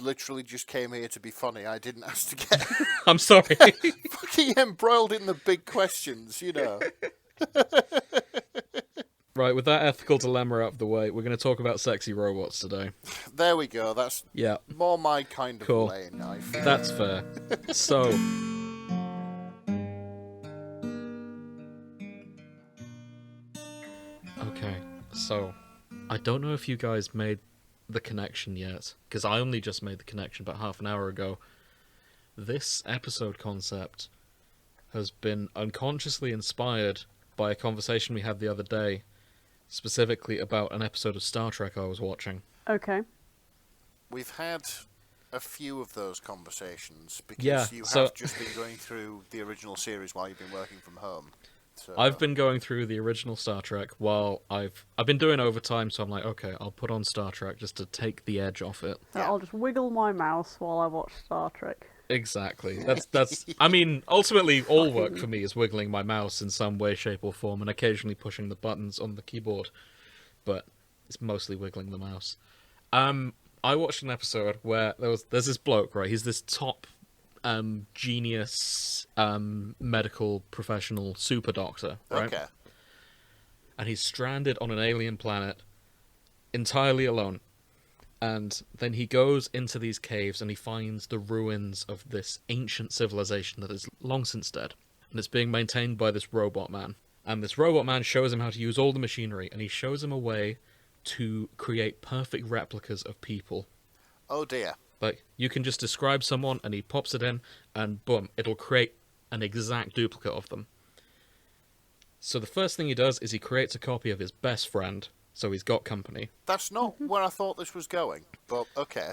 literally just came here to be funny. I didn't ask to get I'm sorry. fucking embroiled in the big questions, you know. Right, with that ethical dilemma out of the way, we're going to talk about sexy robots today. There we go. That's Yeah, more my kind of cool. lane, I feel. That's fair. So, okay, so I don't know if you guys made the connection yet, because I only just made the connection about half an hour ago. This episode concept has been unconsciously inspired by a conversation we had the other day, specifically about an episode of Star Trek I was watching. Okay. We've had a few of those conversations because Yeah, you so- have just been going through the original series while you've been working from home. So I've been going through the original Star Trek while I've been doing overtime, so I'm like, okay, I'll put on Star Trek just to take the edge off it. So Yeah. I'll just wiggle my mouse while I watch Star Trek. Exactly. That's. I mean, ultimately, all work for me is wiggling my mouse in some way, shape, or form, and occasionally pushing the buttons on the keyboard. But it's mostly wiggling the mouse. I watched an episode where there's this bloke, right? He's this top genius medical professional super doctor, right? Okay. And he's stranded on an alien planet entirely alone. And then he goes into these caves and he finds the ruins of this ancient civilization that is long since dead. And it's being maintained by this robot man. And this robot man shows him how to use all the machinery, and he shows him a way to create perfect replicas of people. Oh dear. Like, you can just describe someone and he pops it in, and boom, it'll create an exact duplicate of them. So the first thing he does is he creates a copy of his best friend, so he's got company. That's not where I thought this was going, but okay.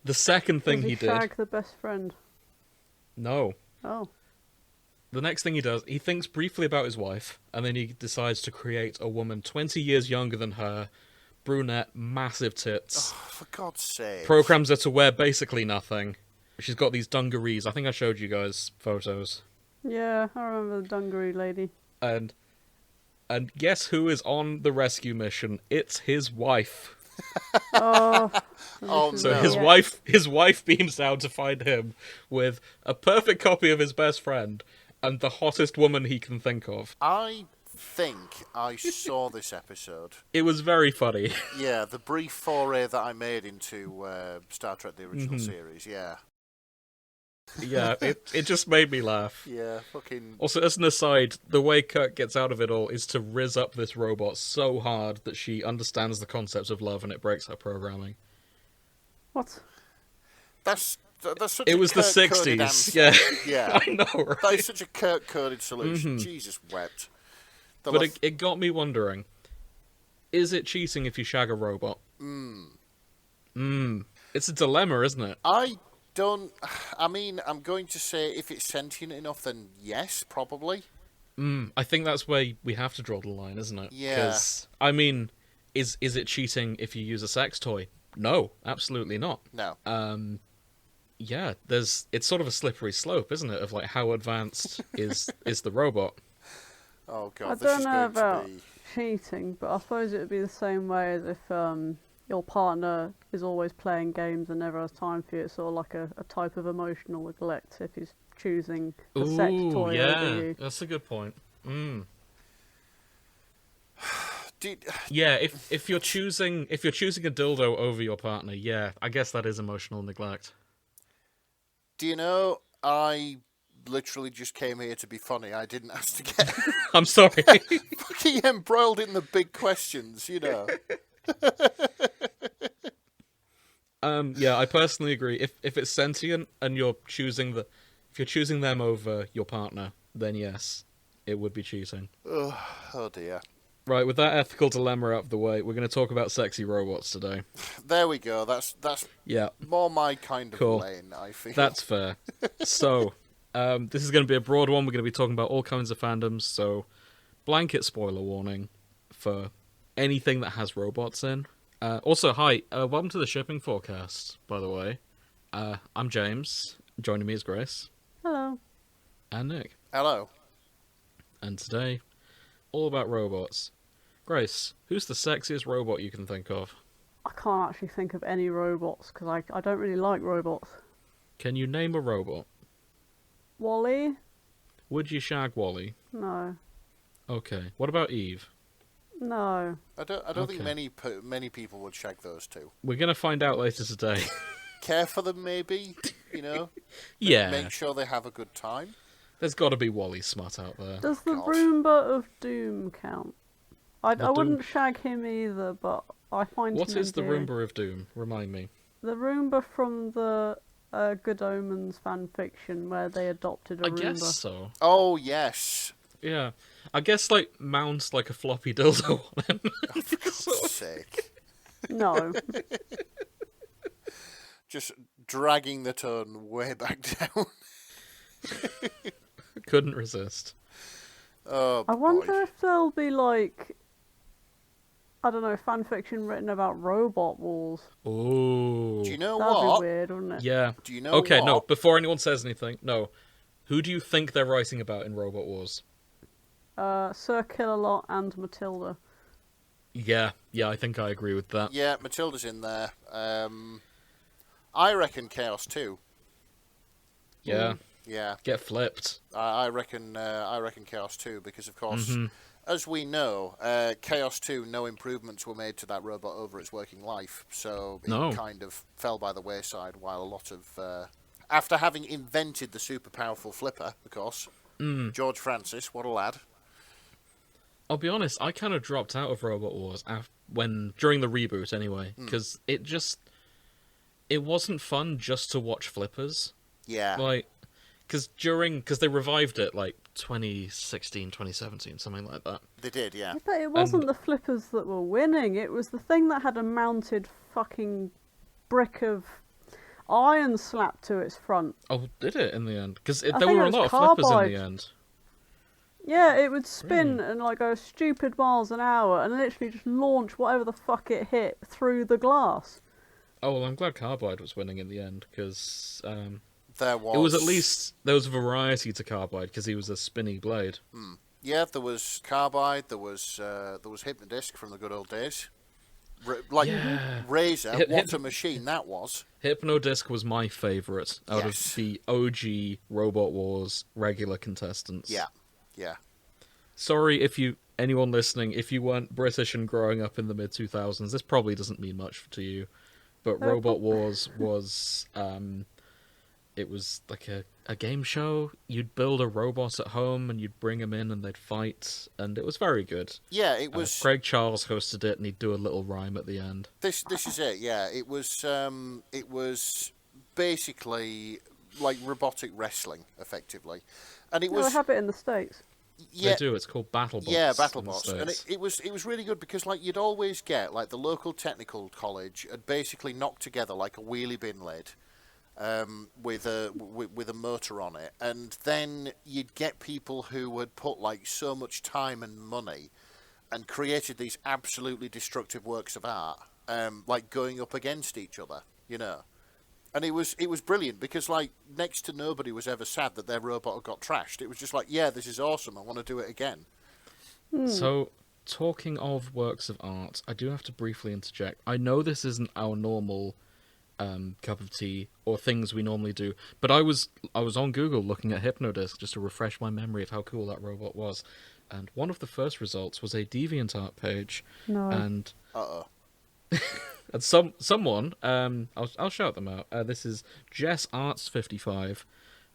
The second thing Does he he did... shag the best friend? No. Oh. The next thing he does, he thinks briefly about his wife, and then he decides to create a woman 20 years younger than her, brunette, massive tits, Oh, for God's sake. programs her to wear basically nothing. She's got these dungarees. I think I showed you guys photos. Yeah, I remember the dungaree lady. And guess who is on the rescue mission? It's his wife. Oh. Oh, this is So No. his wife beams down to find him with a perfect copy of his best friend and the hottest woman he can think of. I think I saw this episode. It was very funny. Yeah, the brief foray that I made into Star Trek, the original Mhm. series, yeah. Yeah, it just made me laugh. Yeah, fucking... Also, as an aside, the way Kirk gets out of it all is to rizz up this robot so hard that she understands the concepts of love and it breaks her programming. What? That's such It a was the Kirk-coded 60s, answer. yeah. Yeah. I know, right? That is such a Kirk-coded solution. Mhm. Jesus wept. The But lef- it got me wondering, is it cheating if you shag a robot? It's a dilemma, isn't it? I mean, I'm going to say if it's sentient enough, then yes, probably. I think that's where we have to draw the line, isn't it? Yeah. 'Cause, I mean, is it cheating if you use a sex toy? No, absolutely not. No. Yeah, it's sort of a slippery slope, isn't it? Of like how advanced is the robot? Oh, God, I this don't is know going about to be... cheating, but I suppose it would be the same way as if your partner is always playing games and never has time for you. It's sort of like a type of emotional neglect if he's choosing a sex toy yeah, over you. that's a good point. Did... Yeah, if you're choosing a dildo over your partner, yeah, I guess that is emotional neglect. Do you know, I literally just came here to be funny. I didn't ask to get I'm sorry. fucking embroiled in the big questions, you know. Yeah, I personally agree. If it's sentient and if you're choosing them over your partner, then yes, it would be cheating. Oh, dear. Right, with that ethical dilemma out of the way, we're going to talk about sexy robots today. There we go. That's Yeah, more my kind of Cool. lane, I feel. that's fair. So, this is going to be a broad one. We're going to be talking about all kinds of fandoms, so blanket spoiler warning for anything that has robots in. Also, hi, welcome to the shipping forecast, by the way. I'm James. Joining me is Grace. Hello. And Nick. Hello. And today, all about robots. Grace, who's the sexiest robot you can think of? I can't actually think of any robots because I don't really like robots. Can you name a robot? Wally? Would you shag Wally? No. Okay. What about Eve? No. I don't think Okay. many people would shag those two. We're gonna find out later today. Care for them, maybe. You know, Yeah. make sure they have a good time. There's got to be Wally smut out there. Does the God. Roomba of Doom count? I The Doom- wouldn't shag him either, but I find What him is the endearing. Roomba of Doom? Remind me. The Roomba from the Good Omens fan fiction where they adopted a I Roomba. guess so. Oh yes. Yeah. I guess, like, mounts like a floppy dildo on him. Oh, for God's sake. No. Just dragging the tone way back down. Couldn't resist. Oh I boy. wonder if there'll be like, I don't know, fan fiction written about robot wars. Ooh. Do you know That'd what? be weird, wouldn't it? Yeah. Do you know Okay, what? no, before anyone says anything, no. Who do you think they're writing about in Robot Wars? Sir Killalot and Matilda. Yeah, I think I agree with that. Yeah, Matilda's in there. I reckon Chaos too. Yeah, Yeah, get flipped. I reckon Chaos 2 because, of course, Mhm. as we know, Chaos 2, no improvements were made to that robot over its working life, so it No. kind of fell by the wayside. While a lot of, after having invented the super powerful flipper, of course, George Francis, what a lad. I'll be honest, I kind of dropped out of Robot Wars during the reboot anyway, because it wasn't fun just to watch flippers. Yeah, Like, because they revived it like 2016, 2017, something like that. they did. Yeah, But it wasn't the flippers that were winning. It was the thing that had a mounted fucking brick of iron slapped to its front. Oh, did it in the end? Because I there think were it a was lot of flippers in carbide. the end. Yeah, it would spin Really? and like go stupid miles an hour and literally just launch whatever the fuck it hit through the glass. Oh, well, I'm glad Carbide was winning in the end, because there was. it was at least, there was variety to Carbide, because he was a spinny blade. Yeah, there was Carbide. There was Hypnodisc from the good old days. Yeah. Razor, Hip- what hip- a machine that was. Hypnodisc was my favourite out Yes. of the OG Robot Wars regular contestants. Yeah, yeah. Sorry anyone listening, if you weren't British and growing up in the mid-2000s, this probably doesn't mean much to you. But Robot Wars was, it was like a game show. You'd build a robot at home and you'd bring him in and they'd fight, and it was very good. Yeah, it was. Craig Charles hosted it and he'd do a little rhyme at the end. This is it. Yeah, it was basically like robotic wrestling, effectively, and it No, they was have it in the States. yeah. They do, it's called BattleBots. Yeah, in the BattleBots, and States. it was really good because like you'd always get like the local technical college had basically knocked together like a wheelie bin lid, with a motor on it, and then you'd get people who had put like so much time and money, and created these absolutely destructive works of art, like going up against each other, you know. And it was brilliant because like next to nobody was ever sad that their robot had got trashed. It was just like, yeah, this is awesome. I want to do it again. So, talking of works of art, I do have to briefly interject. I know this isn't our normal cup of tea or things we normally do, but I was on Google looking at Hypnodisc just to refresh my memory of how cool that robot was, and one of the first results was a DeviantArt page, No. and Uh-oh. and someone I'll shout them out. This is Jess Arts 55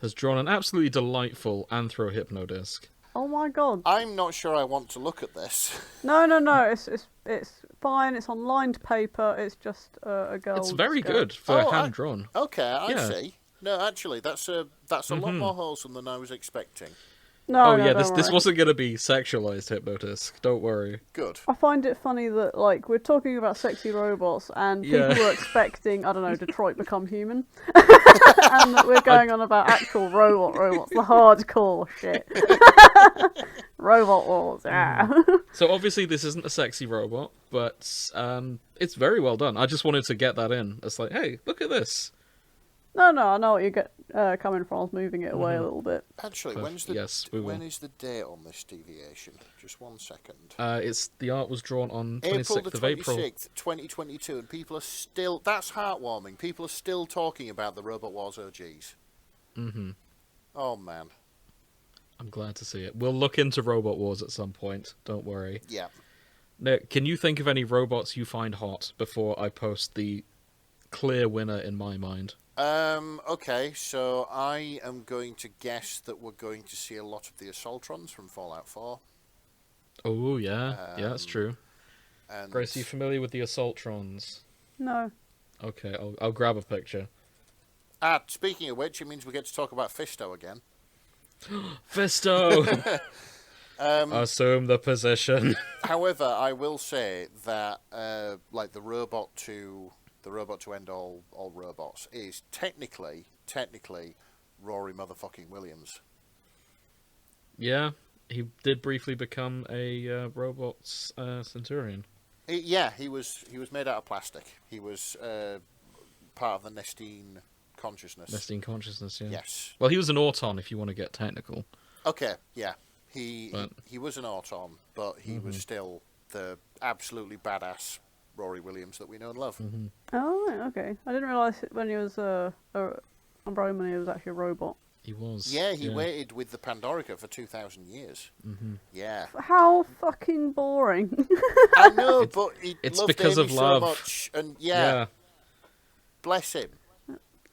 has drawn an absolutely delightful Anthro Hypnodisc. Oh my god. I'm not sure I want to look at this. No. It's fine. It's on lined paper. It's just a girl. It's very skirt. good for Oh, hand drawn. Okay, I Yeah. see. No, actually, that's a lot more wholesome than I was expecting. No, Oh no, yeah, don't this worry. wasn't gonna be sexualized Hypnodisc. Don't worry. Good. I find it funny that like we're talking about sexy robots and Yeah. people were expecting, I don't know, Detroit Become Human, and that we're going on about actual robots, the hardcore shit. Robot wars, yeah. So obviously this isn't a sexy robot, but it's very well done. I just wanted to get that in. It's like, hey, look at this. No, I know what you get coming from. I was moving it away a little bit. Actually, Yes, we when will. is the date on this deviation? Just 1 second. It's the art was drawn on April the 26th of April. 26th, 2022, and people are still... That's heartwarming. People are still talking about the Robot Wars OGs. Mm-hmm. Oh, man. I'm glad to see it. We'll look into Robot Wars at some point. Don't worry. Yeah. Nick, can you think of any robots you find hot before I post the clear winner in my mind? Okay, so I am going to guess that we're going to see a lot of the Assaultrons from Fallout 4. Oh, yeah. Yeah, that's true. And Grace, are you familiar with the Assaultrons? No. Okay, I'll grab a picture. Speaking of which, it means we get to talk about Fisto again. Fisto! Assume the position. However, I will say that, like, the robot to end all robots is technically Rory motherfucking Williams. Yeah, he did briefly become a robot's centurion. He was made out of plastic. He was part of the Nestine consciousness. Nestine consciousness, yeah. Yes. Well, he was an Auton, if you want to get technical. Okay, yeah. He was an Auton, but he was still the absolutely badass Rory Williams that we know and love. Mm-hmm. Oh, right, okay. I didn't realise when he was on Roman, he was actually a robot. He was. Yeah, he waited with the Pandorica for 2,000 years. Mm-hmm. Yeah. How fucking boring. I know, but he it's loved because Amy of love. so much, and yeah, bless him.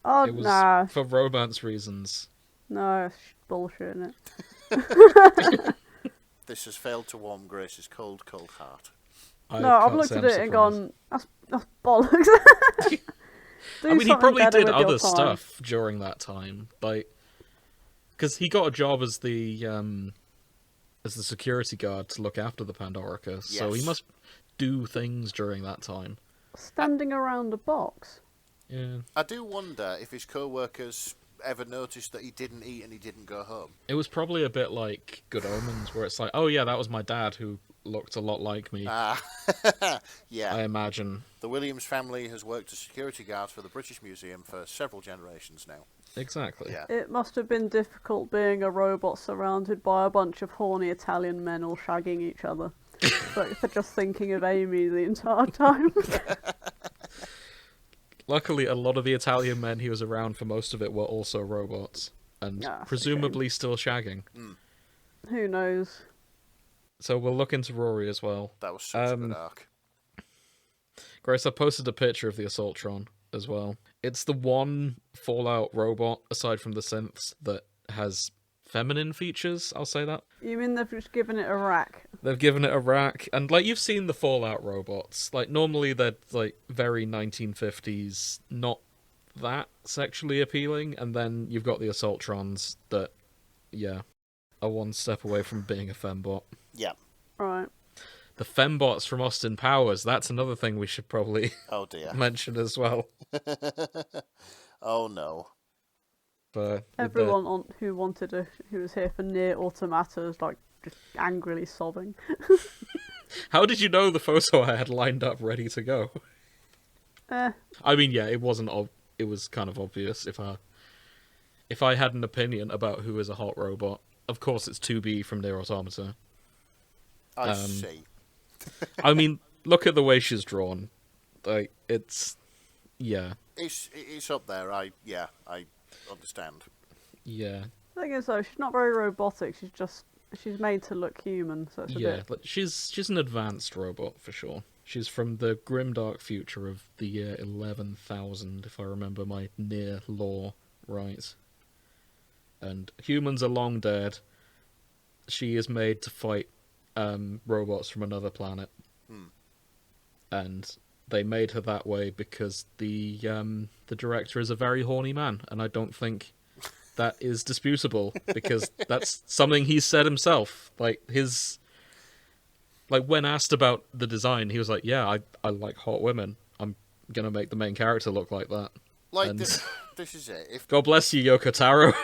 Oh, It was nah. for romance reasons. No, it's bullshit, isn't it? This has failed to warm Grace's cold, cold heart. No, I've looked at it and gone, that's bollocks. I mean, he probably did other stuff during that time, like, because he got a job as the security guard to look after the Pandorica, so he must do things during that time. Standing around a box. Yeah. I do wonder if his co-workers ever noticed that he didn't eat and he didn't go home. It was probably a bit like Good Omens, where it's like, oh yeah, that was my dad who looked a lot like me. Yeah. I imagine. The Williams family has worked as security guards for the British Museum for several generations now. Exactly. Yeah. It must have been difficult being a robot surrounded by a bunch of horny Italian men all shagging each other. for just thinking of Amy the entire time. Luckily, a lot of the Italian men he was around for most of it were also robots, and presumably still shagging. Who knows? So we'll look into Rory as well. That was such a good arc. Grace, I posted a picture of the Assaultron as well. It's the one Fallout robot, aside from the synths, that has feminine features, I'll say that. You mean they've just given it a rack? They've given it a rack, and like you've seen the Fallout robots, like normally they're like very 1950s, not that sexually appealing, and then you've got the Assaultrons that, yeah, are one step away from being a fembot. Yeah. Right. The fembots from Austin Powers, that's another thing we should probably Oh dear. mention as well. Oh no. But Everyone who was here for Near Automata is like just angrily sobbing. how did you know the photo I had lined up ready to go? I mean, yeah, it wasn't. It was kind of obvious. If I had an opinion about who is a hot robot, of course it's 2B from Near Automata. I see. I mean, look at the way she's drawn. Like, it's... Yeah. It's up there. I understand. Yeah. The thing is, though, she's not very robotic. She's made to look human, so it's a bit... Like, she's an advanced robot, for sure. She's from the grimdark future of the year 11,000, if I remember my Near lore right. And humans are long dead. She is made to fight robots from another planet. And they made her that way because the director is a very horny man, and I don't think that is disputable, because that's something he said himself. Like, when asked about the design, he was like, yeah, I like hot women. I'm gonna make the main character look like that. Like, and this is it. God bless you, Yoko Taro.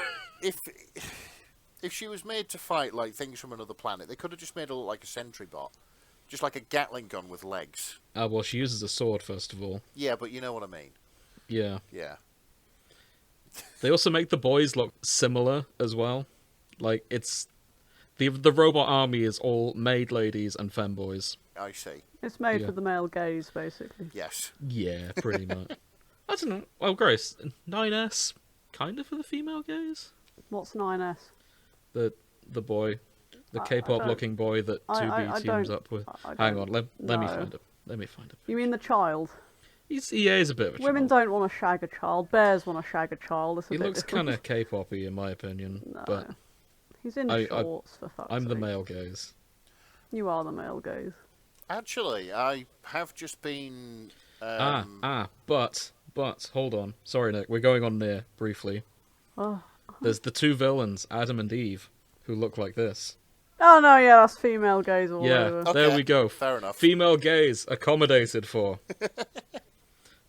If she was made to fight like things from another planet, they could have just made her look like a sentry bot. Just like a Gatling gun with legs. Well, she uses a sword, first of all. Yeah, but you know what I mean. Yeah. Yeah. They also make the boys look similar as well. Like, it's... The robot army is all maid ladies and femboys. I see. It's made Yeah. for the male gaze, basically. Yes. Yeah, pretty much. I don't know. Well, Grace, 9S, kind of for the female gaze? What's 9S? The boy, the I K-pop don't- looking boy that I 2B teams don't- up with. I Hang don't on, let me know. find him. Let me find him. You mean the child? He is a bit of a Women child. don't want to shag a child. Bears want to shag a child. It's a He bit looks different. kind of K-poppy in my opinion, No. but He's in shorts, for fuck's I'm the sake. male gaze. You are the male gaze. Actually, I have just been. But hold on. Sorry, Nick. We're going on near briefly. Oh. There's the two villains, Adam and Eve, who look like this. Oh no, yeah, that's female gaze all Yeah, over. Okay, there we go. fair enough. Female gaze accommodated for.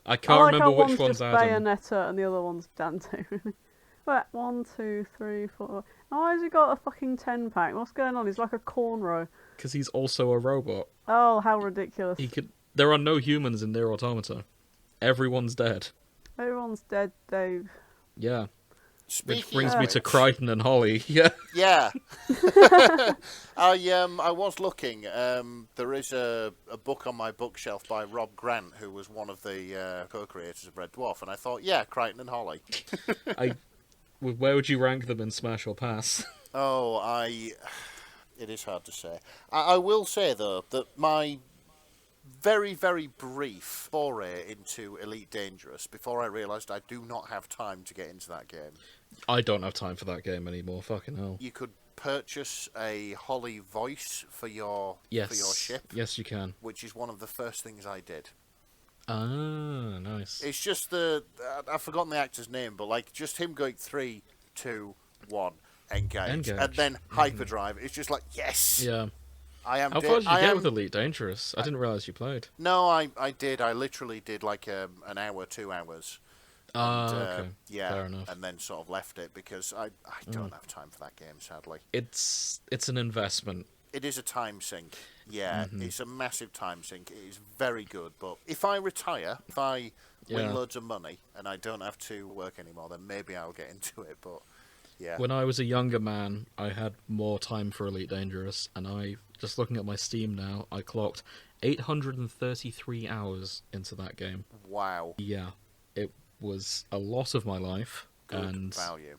I I can't like remember how which one's one's just Adam. Bayonetta and the other one's Dante. Wait, 1, 2, 3, 4. Why has he got a fucking 10-pack? What's going on? He's like a cornrow. Because he's also a robot. Oh, how ridiculous. There are no humans in Nier Automata. Everyone's dead. Everyone's dead, Dave. Yeah. Which Speaking brings of me to which- Crichton and Holly. Yeah. Yeah. I was looking. There is a book on my bookshelf by Rob Grant, who was one of the co-creators of Red Dwarf, and I thought, yeah, Crichton and Holly. Where would you rank them in Smash or Pass? Oh, it is hard to say. I will say, though, that my very, very brief foray into Elite Dangerous, before I realised I do not have time to get into that game, I don't have time for that game anymore. Fucking hell. you could purchase a Holly voice for your ship, Yes, you can. which is one of the first things I did. Ah, nice. It's just I've forgotten the actor's name, but like just him going 3, 2, 1, engage. And then hyperdrive. It's just like, yes, Yeah. I am. How far did you get with Elite Dangerous? I didn't realise you played. No, I did. I literally did like an hour, 2 hours. Ah, And, okay. Yeah, Fair enough. and then sort of left it because I don't have time for that game, sadly. It's an investment. It is a time sink. Yeah, Mm-hmm. it's a massive time sink. It is very good, but if I retire, if I win Yeah. loads of money and I don't have to work anymore, then maybe I'll get into it. But yeah, When I was a younger man, I had more time for Elite Dangerous, and just looking at my Steam now, I clocked 833 hours into that game. wow, Yeah, it was a lot of my life, good and value.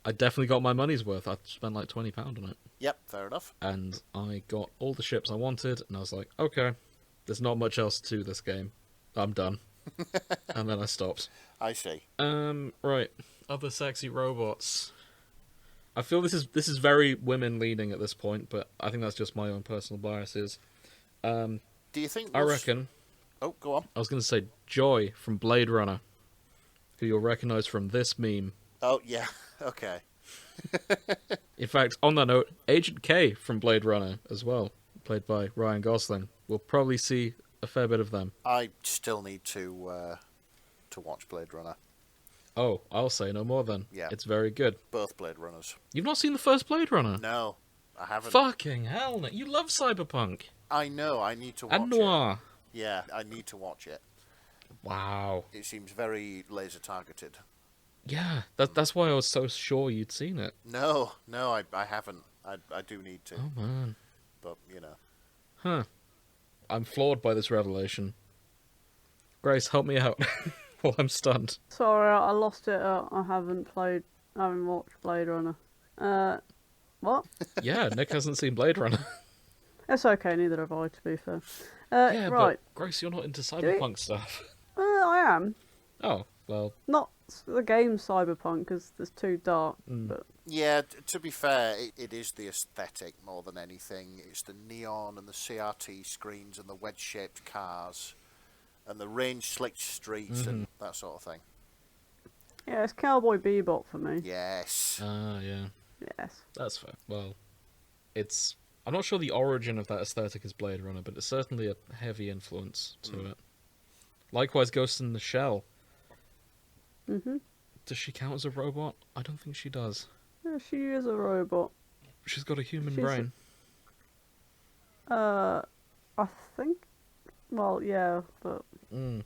I definitely got my money's worth. I spent like £20 on it, Yep, fair enough. and I got all the ships I wanted, and I was like, okay, there's not much else to this game. I'm done. And then I stopped. I see. Right. Other sexy robots. I feel this is very women leaning at this point, but I think that's just my own personal biases. Do you think? I reckon Oh, go on. I was going to say Joy from Blade Runner, who you'll recognise from this meme. Oh yeah. Okay. In fact, on that note, Agent K from Blade Runner as well, played by Ryan Gosling. We'll probably see a fair bit of them. I still need to watch Blade Runner. Oh, I'll say no more then. Yeah. It's very good. Both Blade Runners. You've not seen the first Blade Runner? No, I haven't. Fucking hell, Nick. You love cyberpunk. I know. I need to watch And it. noir. Yeah, I need to watch it. Wow. It seems very laser targeted. Yeah, that's why I was so sure you'd seen it. No, I haven't. I do need to, Oh, man. but you know. Huh. I'm floored by this revelation. Grace, help me out while I'm stunned. Sorry, I lost it. I haven't watched Blade Runner. What? Yeah, Nick hasn't seen Blade Runner. It's okay, neither have I, to be fair. Yeah, right. but Grace, you're not into cyberpunk stuff. I am. Oh, well, Not the game Cyberpunk, because it's too dark. But Yeah, to be fair, it is the aesthetic more than anything. It's the neon and the CRT screens and the wedge-shaped cars and the range-slicked streets and that sort of thing. yeah, it's Cowboy Bebop for me. Yes. yeah, Yes. that's fair. Well, I'm not sure the origin of that aesthetic is Blade Runner, but it's certainly a heavy influence to it. Likewise, Ghost in the Shell. Mhm. Does she count as a robot? I don't think she does. Yeah, she is a robot. She's got a human She's a- brain. I think. Well, yeah, but Mm.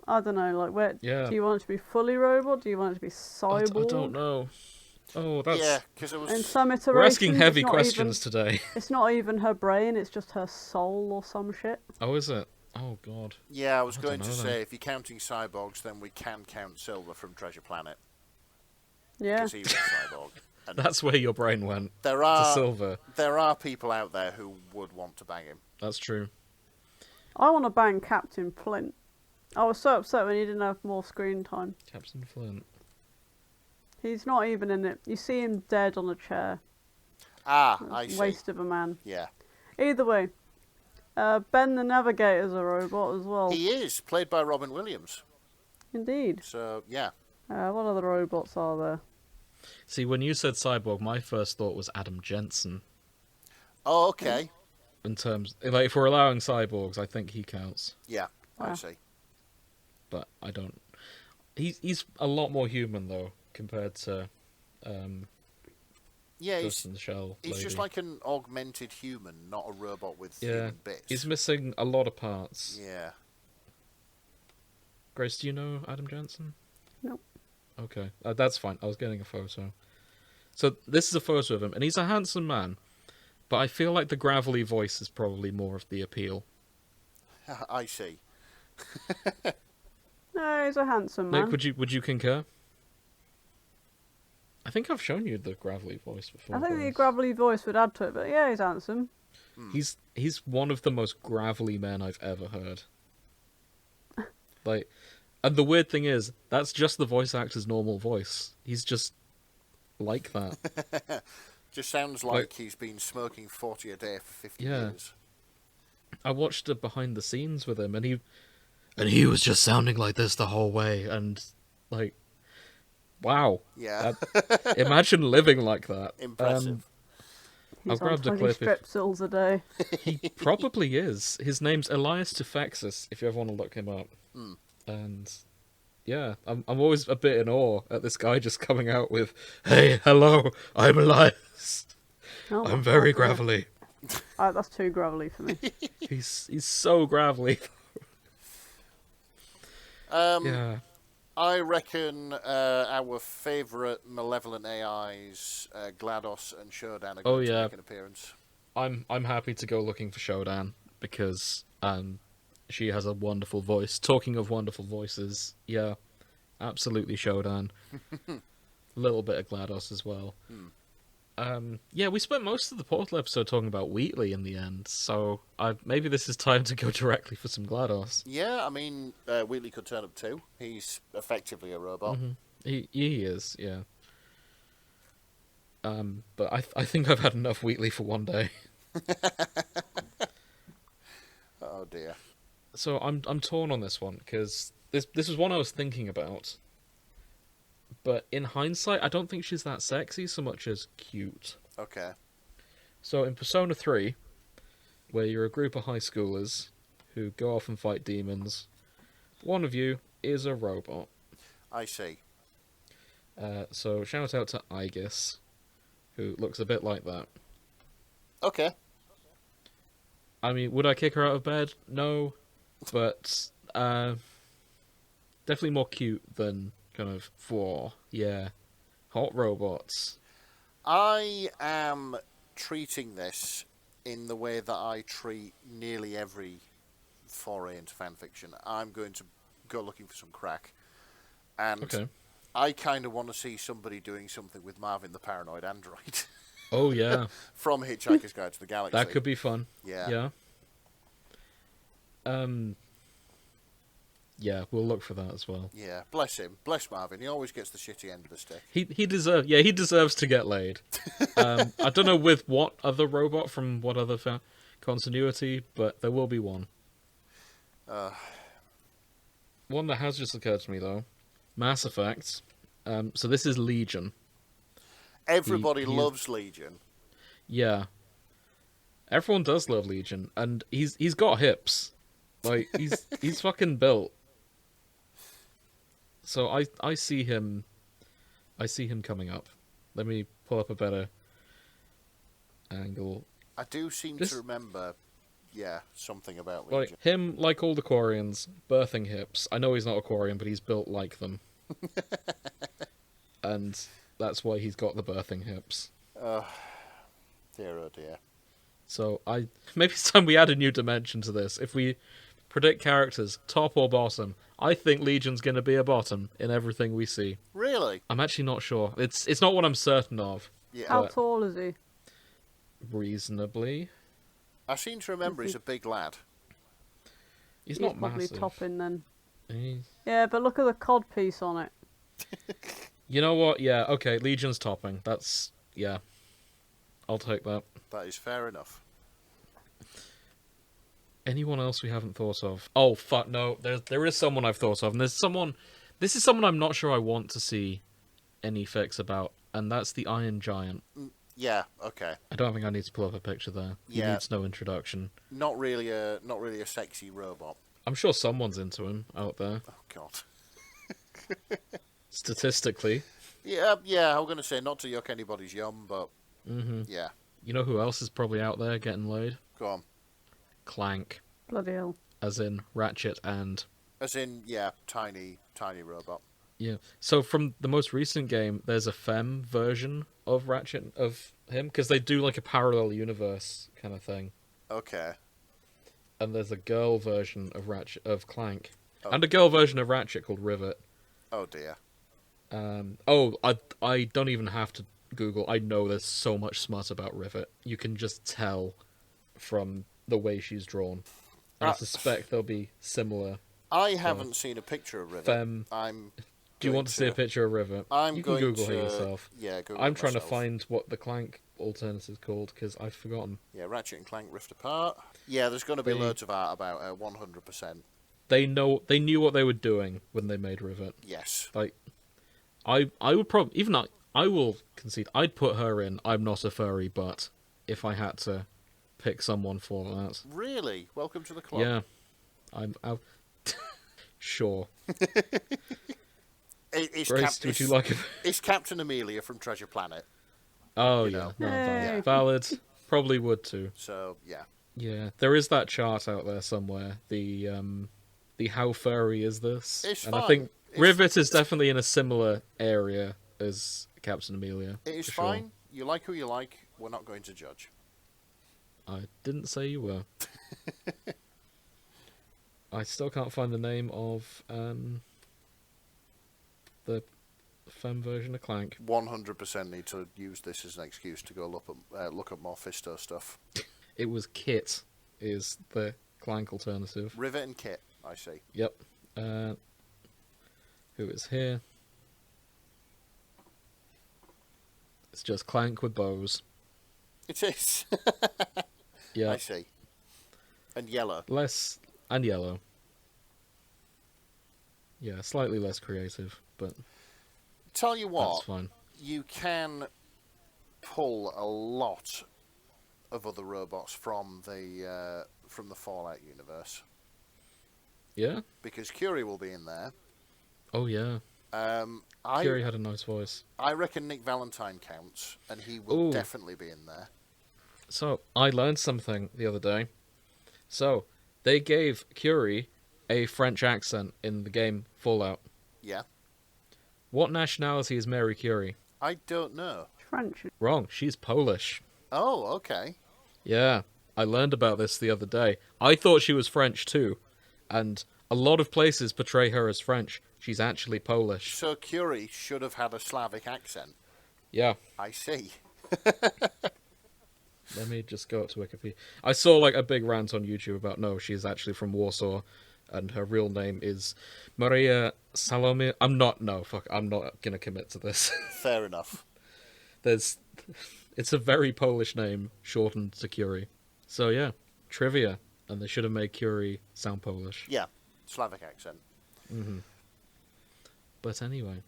I don't know. Like, where Yeah. do you want it to be fully robot? Do you want it to be cyborg? I don't know. Oh, Yeah, because it In was. some iterations, we're asking heavy it's not questions today. It's not even her brain. It's just her soul or some shit. Oh, is it? Oh God. Yeah, I was I going don't to know say, then. if you're counting cyborgs, then we can count Silver from Treasure Planet Yeah. because he was a cyborg. And That's where your brain went. there To are Silver. people out there who would want to bang him. That's true. I want to bang Captain Flint. I was so upset when he didn't have more screen time. Captain Flint. He's not even in it. You see him dead on a chair. Ah, I see. Waste of a man. Yeah, Either way, Ben the Navigator's a robot as well. he is played by Robin Williams. Indeed. So yeah, What other robots are there? See, when you said cyborg, my first thought was Adam Jensen. oh okay, In terms, like, if we're allowing cyborgs, I think he counts. yeah, I Ah. see. But I don't. He's a lot more human though compared to Yeah, Ghost in the Shell. he's just lady. like an augmented human, not a robot with Yeah, human bits. he's missing a lot of parts. Yeah. Grace, do you know Adam Jensen? Nope. Okay, that's fine. I was getting a photo. So this is a photo of him, and he's a handsome man. But I feel like the gravelly voice is probably more of the appeal. I see. No, he's a handsome man. Nick, would you concur? I think I've shown you the gravelly voice before. I think the Grace. gravelly voice would add to it, but yeah, he's handsome. He's one of the most gravelly men I've ever heard. Like, and the weird thing is, that's just the voice actor's normal voice. He's just like that. Just sounds like he's been smoking 40 a day for 50 Yeah. years. I watched a behind the scenes with him, and he was just sounding like this the whole way, and like, wow. Yeah. Imagine living like that. Impressive. He's I've on grabbed a 20 clip if- strepsils a day. He probably is. His name's Elias Tufexis, if you ever want to look him up. Hmm. And yeah, I'm always a bit in awe at this guy just coming out with, "Hey, hello, I'm Elias. Oh my I'm very God, yeah. gravelly." That's too gravelly for me. He's so gravelly. Yeah. I reckon our favourite malevolent AIs, GLaDOS and Shodan, are going to make an appearance. I'm happy to go looking for Shodan because she has a wonderful voice. Talking of wonderful voices, yeah, absolutely Shodan. A little bit of GLaDOS as well. Yeah, we spent most of the Portal episode talking about Wheatley in the end, so maybe this is time to go directly for some GLaDOS. Yeah, I mean, Wheatley could turn up too. He's effectively a robot. He is, yeah. But I think I've had enough Wheatley for one day. Oh dear. So I'm torn on this one because this was one I was thinking about. But in hindsight, I don't think she's that sexy so much as cute. Okay. So in Persona 3, where you're a group of high schoolers who go off and fight demons, one of you is a robot. I see. So shout out to Aegis, who looks a bit like that. Okay. I mean, would I kick her out of bed? No, but definitely more cute than kind of yeah, hot robots. I am treating this in the way that I treat nearly every foray into fanfiction. I'm going to go looking for some crack. And Okay. I kind of want to see somebody doing something with Marvin the Paranoid Android Oh yeah, from Hitchhiker's Guide to the Galaxy. that could be fun. Yeah. Yeah. Yeah, we'll look for that as well. Yeah, bless him. Bless Marvin. He always gets the shitty end of the stick. He deserves to get laid. I don't know with what other robot from what other continuity, but there will be one. One that has just occurred to me though, Mass Effect. So this is Legion. Everybody he- loves Legion. Yeah. Everyone does love Legion, and he's got hips. Like he's fucking built. So I see him coming up. Let me pull up a better angle. I do seem This- to remember yeah, something about Like Legion. him, like all the Quarians, birthing hips. I know he's not a Quarian, but he's built like them, and that's why he's got the birthing hips. Dear, oh dear. So maybe it's time we add a new dimension to this. If we predict characters, top or bottom, I think Legion's going to be a bottom in everything we see. Really? I'm actually not sure. It's not what I'm certain of. Yeah. How But- tall is he? Reasonably, I seem to remember he's a big lad. he's He's not probably massive. topping then. He's- Yeah, but look at the cod piece on it. You know what? Yeah, okay. Legion's topping. That's yeah. I'll take that. That is fair enough. Anyone else we haven't thought of? Oh fuck no! There is someone I've thought of, and there's someone. This is someone I'm not sure I want to see any fics about, and that's the Iron Giant. Yeah. Okay. I don't think I need to pull up a picture there. He Yeah. needs no introduction. Not really a sexy robot. I'm sure someone's into him out there. Oh God. Statistically, Yeah. Yeah. I'm gonna say not to yuck anybody's yum, but mm-hmm. yeah. You know who else is probably out there getting laid? Go on. Clank, Bloody hell. as in Ratchet and As in, yeah, tiny robot. yeah. So from the most recent game, there's a femme version of Ratchet of him because they do like a parallel universe kind of thing, Okay. and there's a girl version of Ratchet of Clank, Oh. and a girl version of Ratchet called Rivet. Oh dear. I don't even have to Google. I know there's so much smut about Rivet. You can just tell from the way she's drawn. And I suspect they'll be similar. I haven't seen a picture of Rivet. Femme. I'm. Do you going want to see a picture of Rivet? I'm You can going Google to her yourself. Yeah, Google I'm it trying to myself. find what the Clank alternative's called because I've forgotten. Yeah, Ratchet and Clank Rift Apart. Yeah, there's going to be They- loads of art about her. 100%. They knew what they were doing when they made Rivet. Yes. Like, I would probably I will concede I'd put her in. I'm not a furry, but if I had to pick someone for that, Really? Welcome to the club. yeah, I'm sure. It's Grace, would you like? It's Captain Amelia from Treasure Planet. Oh You yeah, know. no, Yay. valid. Probably would too. So yeah. Yeah, there is that chart out there somewhere. The how furry is this? It's and fine. I think It's- Rivet is definitely in a similar area as Captain Amelia. It is for sure. fine. You like who you like. We're not going to judge. I didn't say you were. I still can't find the name of the femme version of Clank. 100% need to use this as an excuse to go look up more Fisto stuff. It was Kit, is the Clank alternative. Rivet and Kit, I see. Yep. Who is here? It's just Clank with bows. It is. Yeah. I see. And yellow. Less and yellow. Yeah, slightly less creative, but Tell you that's what, fine. you can pull a lot of other robots from the Fallout universe Yeah. because Curie will be in there. Oh yeah. I Curie had a nice voice. I reckon Nick Valentine counts, and he will Ooh. definitely be in there. So I learned something the other day. So they gave Curie a French accent in the game Fallout. Yeah, What nationality is Mary Curie? I don't know. French. Wrong. She's Polish. Oh, okay. Yeah, I learned about this the other day. I thought she was French too, and a lot of places portray her as French. She's actually Polish. So Curie should have had a Slavic accent. Yeah. I see. Let me just go up to Wikipedia. I saw like a big rant on YouTube about no, she's actually from Warsaw, and her real name is Maria Salome. I'm not gonna commit to this. Fair enough. It's a very Polish name shortened to Curie. So yeah, trivia, and they should have made Curie sound Polish. Yeah, Slavic accent. But anyway,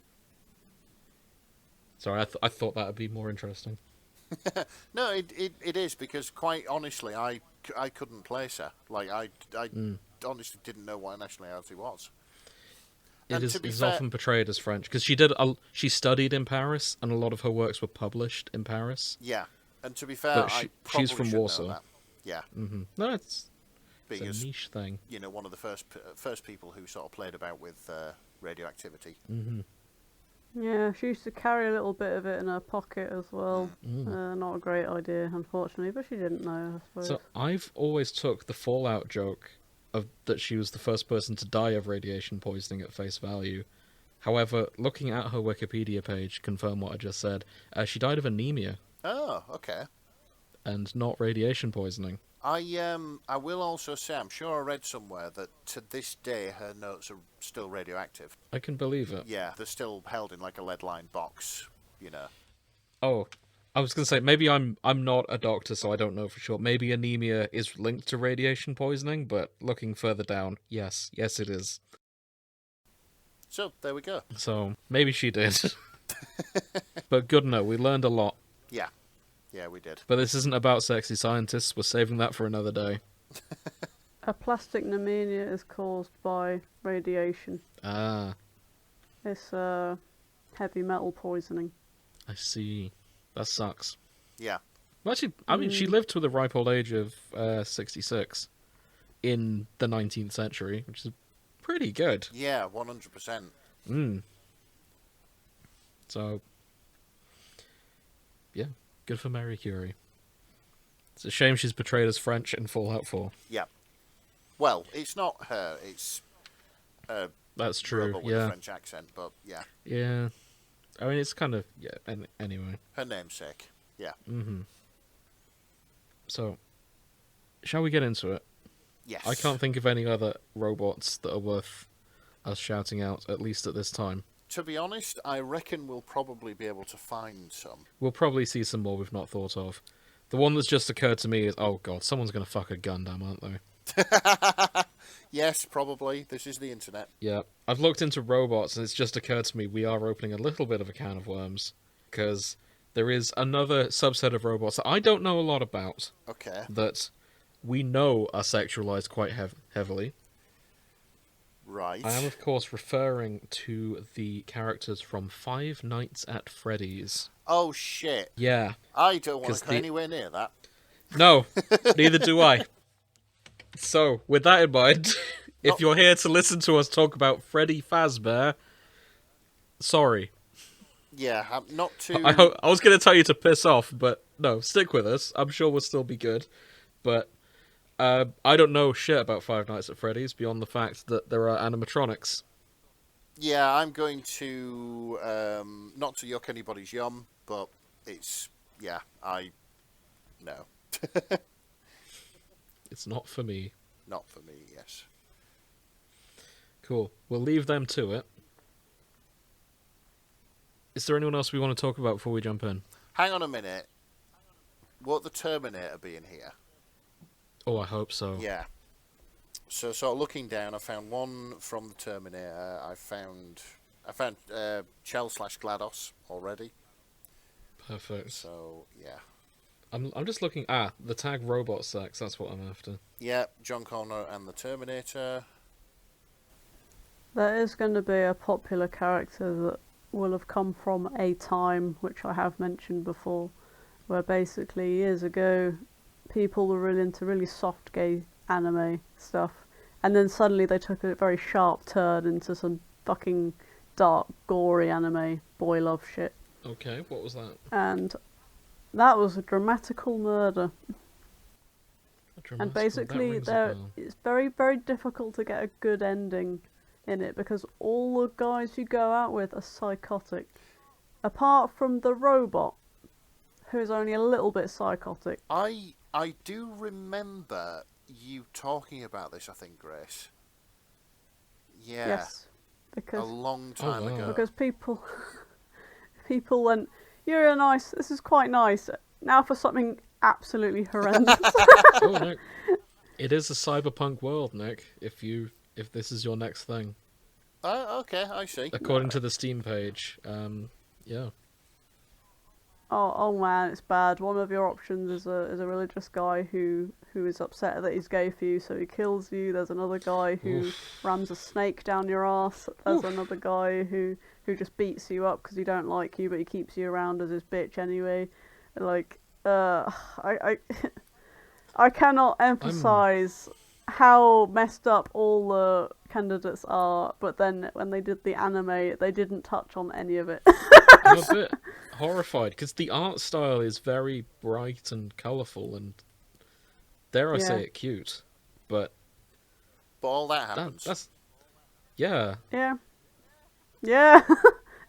sorry, I thought that would be more interesting. No, it is because quite honestly, I couldn't place her. Like I honestly didn't know what her nationality was. And It to be is fair- often portrayed as French because she studied in Paris, and a lot of her works were published in Paris. Yeah, and to be fair, But I she's probably from should know Warsaw. that. Yeah, No, being It's a niche thing. one of the first people who sort of played about with radioactivity. Mm-hmm. Yeah, she used to carry a little bit of it in her pocket as well. Mm. Not a great idea, unfortunately, but she didn't know, I suppose. So I've always took the Fallout joke of that she was the first person to die of radiation poisoning at face value. However, looking at her Wikipedia page, confirm what I just said. She died of anemia Oh, okay. and not radiation poisoning. I will also say, I'm sure I read somewhere that to this day her notes are still radioactive. I can believe it. Yeah, they're still held in like a lead-lined box, Oh, I was going to say, maybe I'm not a doctor, so I don't know for sure. Maybe anemia is linked to radiation poisoning, but looking further down, yes it is. So, there we go. So, maybe she did. But good no, we learned a lot. Yeah, we did. But this isn't about sexy scientists, we're saving that for another day. A plastic pneumonia is caused by radiation. Ah, It's heavy metal poisoning. I see. That sucks. Yeah. Well, actually, I mean, she lived to the ripe old age of 66 in the 19th century, which is pretty good. Yeah, 100%. So, yeah, good for Marie Curie. It's a shame she's portrayed as French in Fallout 4. Yeah. Well, it's not her, it's That's true, robot with a yeah. French accent, but yeah. Yeah. I mean, it's kind of, yeah, anyway. Her namesake. Yeah. Mm-hmm. So, shall we get into it? Yes. I can't think of any other robots that are worth us shouting out, at least at this time. To be honest, I reckon we'll probably be able to find some. We'll probably see some more we've not thought of. The one that's just occurred to me is, oh god, someone's going to fuck a Gundam, aren't they? Yes, probably. This is the internet. Yeah. I've looked into robots and it's just occurred to me we are opening a little bit of a can of worms. Because there is another subset of robots that I don't know a lot about. Okay. That we know are sexualized quite heavily. Right. I am, of course, referring to the characters from Five Nights at Freddy's. Oh, shit. Yeah. I don't want 'Cause to go anywhere near that. No, neither do I. So, with that in mind, if you're here to listen to us talk about Freddy Fazbear, sorry. Yeah, I'm not too... I was going to tell you to piss off, but no, stick with us. I'm sure we'll still be good. But I don't know shit about Five Nights at Freddy's beyond the fact that there are animatronics. Yeah, I'm going to... not to yuck anybody's yum, but it's... Yeah, No. It's not for me. Not for me, yes. Cool. We'll leave them to it. Is there anyone else we want to talk about before we jump in? Hang on a minute. Won't the Terminator be in here? Oh, I hope so. Yeah. So sort of looking down, I found one from the Terminator. I found Chell/GLaDOS already. Perfect. So yeah. I'm just looking. The tag robot sex. That's what I'm after. Yeah, John Connor and the Terminator. There is going to be a popular character that will have come from a time, which I have mentioned before, where basically years ago people were really into really soft gay anime stuff, and then suddenly they took a very sharp turn into some fucking dark, gory anime boy love shit. Okay, what was that? And that was a dramatical murder. And basically, it's very, very difficult to get a good ending in it because all the guys you go out with are psychotic. Apart from the robot, who's only a little bit psychotic. I do remember you talking about this, I think, Grace. Yeah. Yes. Because a long time ago. Because people went, this is quite nice. Now for something absolutely horrendous. Oh, Nick. It is a cyberpunk world, Nick, if this is your next thing. Okay, I see. According to the Steam page, yeah. Oh man, it's bad. One of your options is a religious guy who is upset that he's gay for you, so he kills you. There's another guy who rams a snake down your ass. There's another guy who just beats you up because he don't like you, but he keeps you around as his bitch anyway. Like, I cannot emphasize how messed up all the candidates are, but then when they did the anime, they didn't touch on any of it. I'm a bit horrified because the art style is very bright and colourful and, dare I say Yeah. it, cute. But But all that happens. that's yeah. Yeah. Yeah.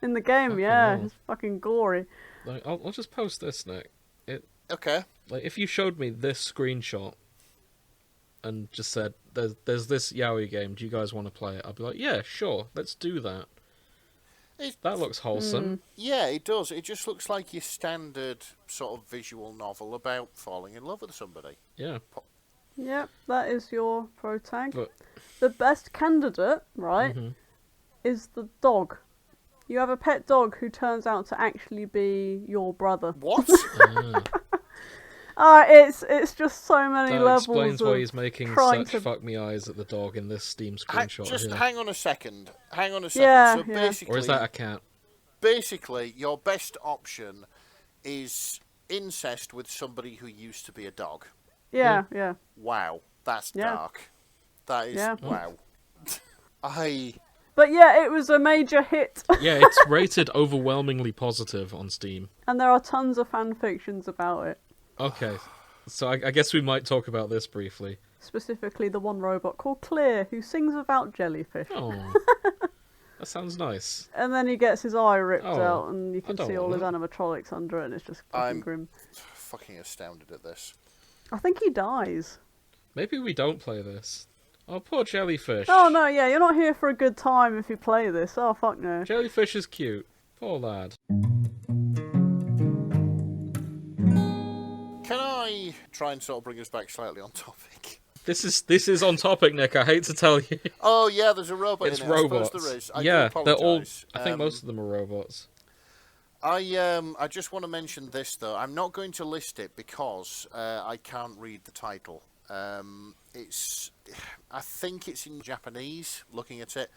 In the game, Fucking yeah. hell. It's fucking gory. Like, I'll just post this, Nick. Okay. Like, if you showed me this screenshot and just said, "There's this Yaoi game. Do you guys want to play it?" I'd be like, "Yeah, sure, let's do that." That looks wholesome. Yeah, it does. It just looks like your standard sort of visual novel about falling in love with somebody. Yeah, Yep, that is your pro tag. but The best candidate, right, is the dog. You have a pet dog who turns out to actually be your brother. What? It's just so many that levels explains of why he's making trying such to... fuck me eyes at the dog in this Steam screenshot. Just here. hang on a second. Hang on a second. Yeah, So yeah. basically, Or is that a cat? basically, your best option is incest with somebody who used to be a dog. Yeah, yeah. Wow, that's Yeah. dark. That is Yeah. wow. But yeah, it was a major hit. Yeah, it's rated overwhelmingly positive on Steam. And there are tons of fan fictions about it. Okay, so I guess we might talk about this briefly. Specifically the one robot called Clear, who sings about jellyfish. Oh, that sounds nice. And then he gets his eye ripped Oh, out, and you I can don't see all want his that. animatronics under it, and it's just fucking I'm grim. fucking astounded at this. I think he dies. Maybe we don't play this. Oh, poor jellyfish. Oh no, yeah, you're not here for a good time if you play this. Oh fuck no. Jellyfish is cute. Poor lad. Can I try and sort of bring us back slightly on topic? This is on topic, Nick. I hate to tell you. Oh yeah, there's a robot It's in it. robots. I suppose there is. I yeah, do they're all. apologise. I think most of them are robots. I just want to mention this though. I'm not going to list it because I can't read the title. I think it's in Japanese. Looking at it.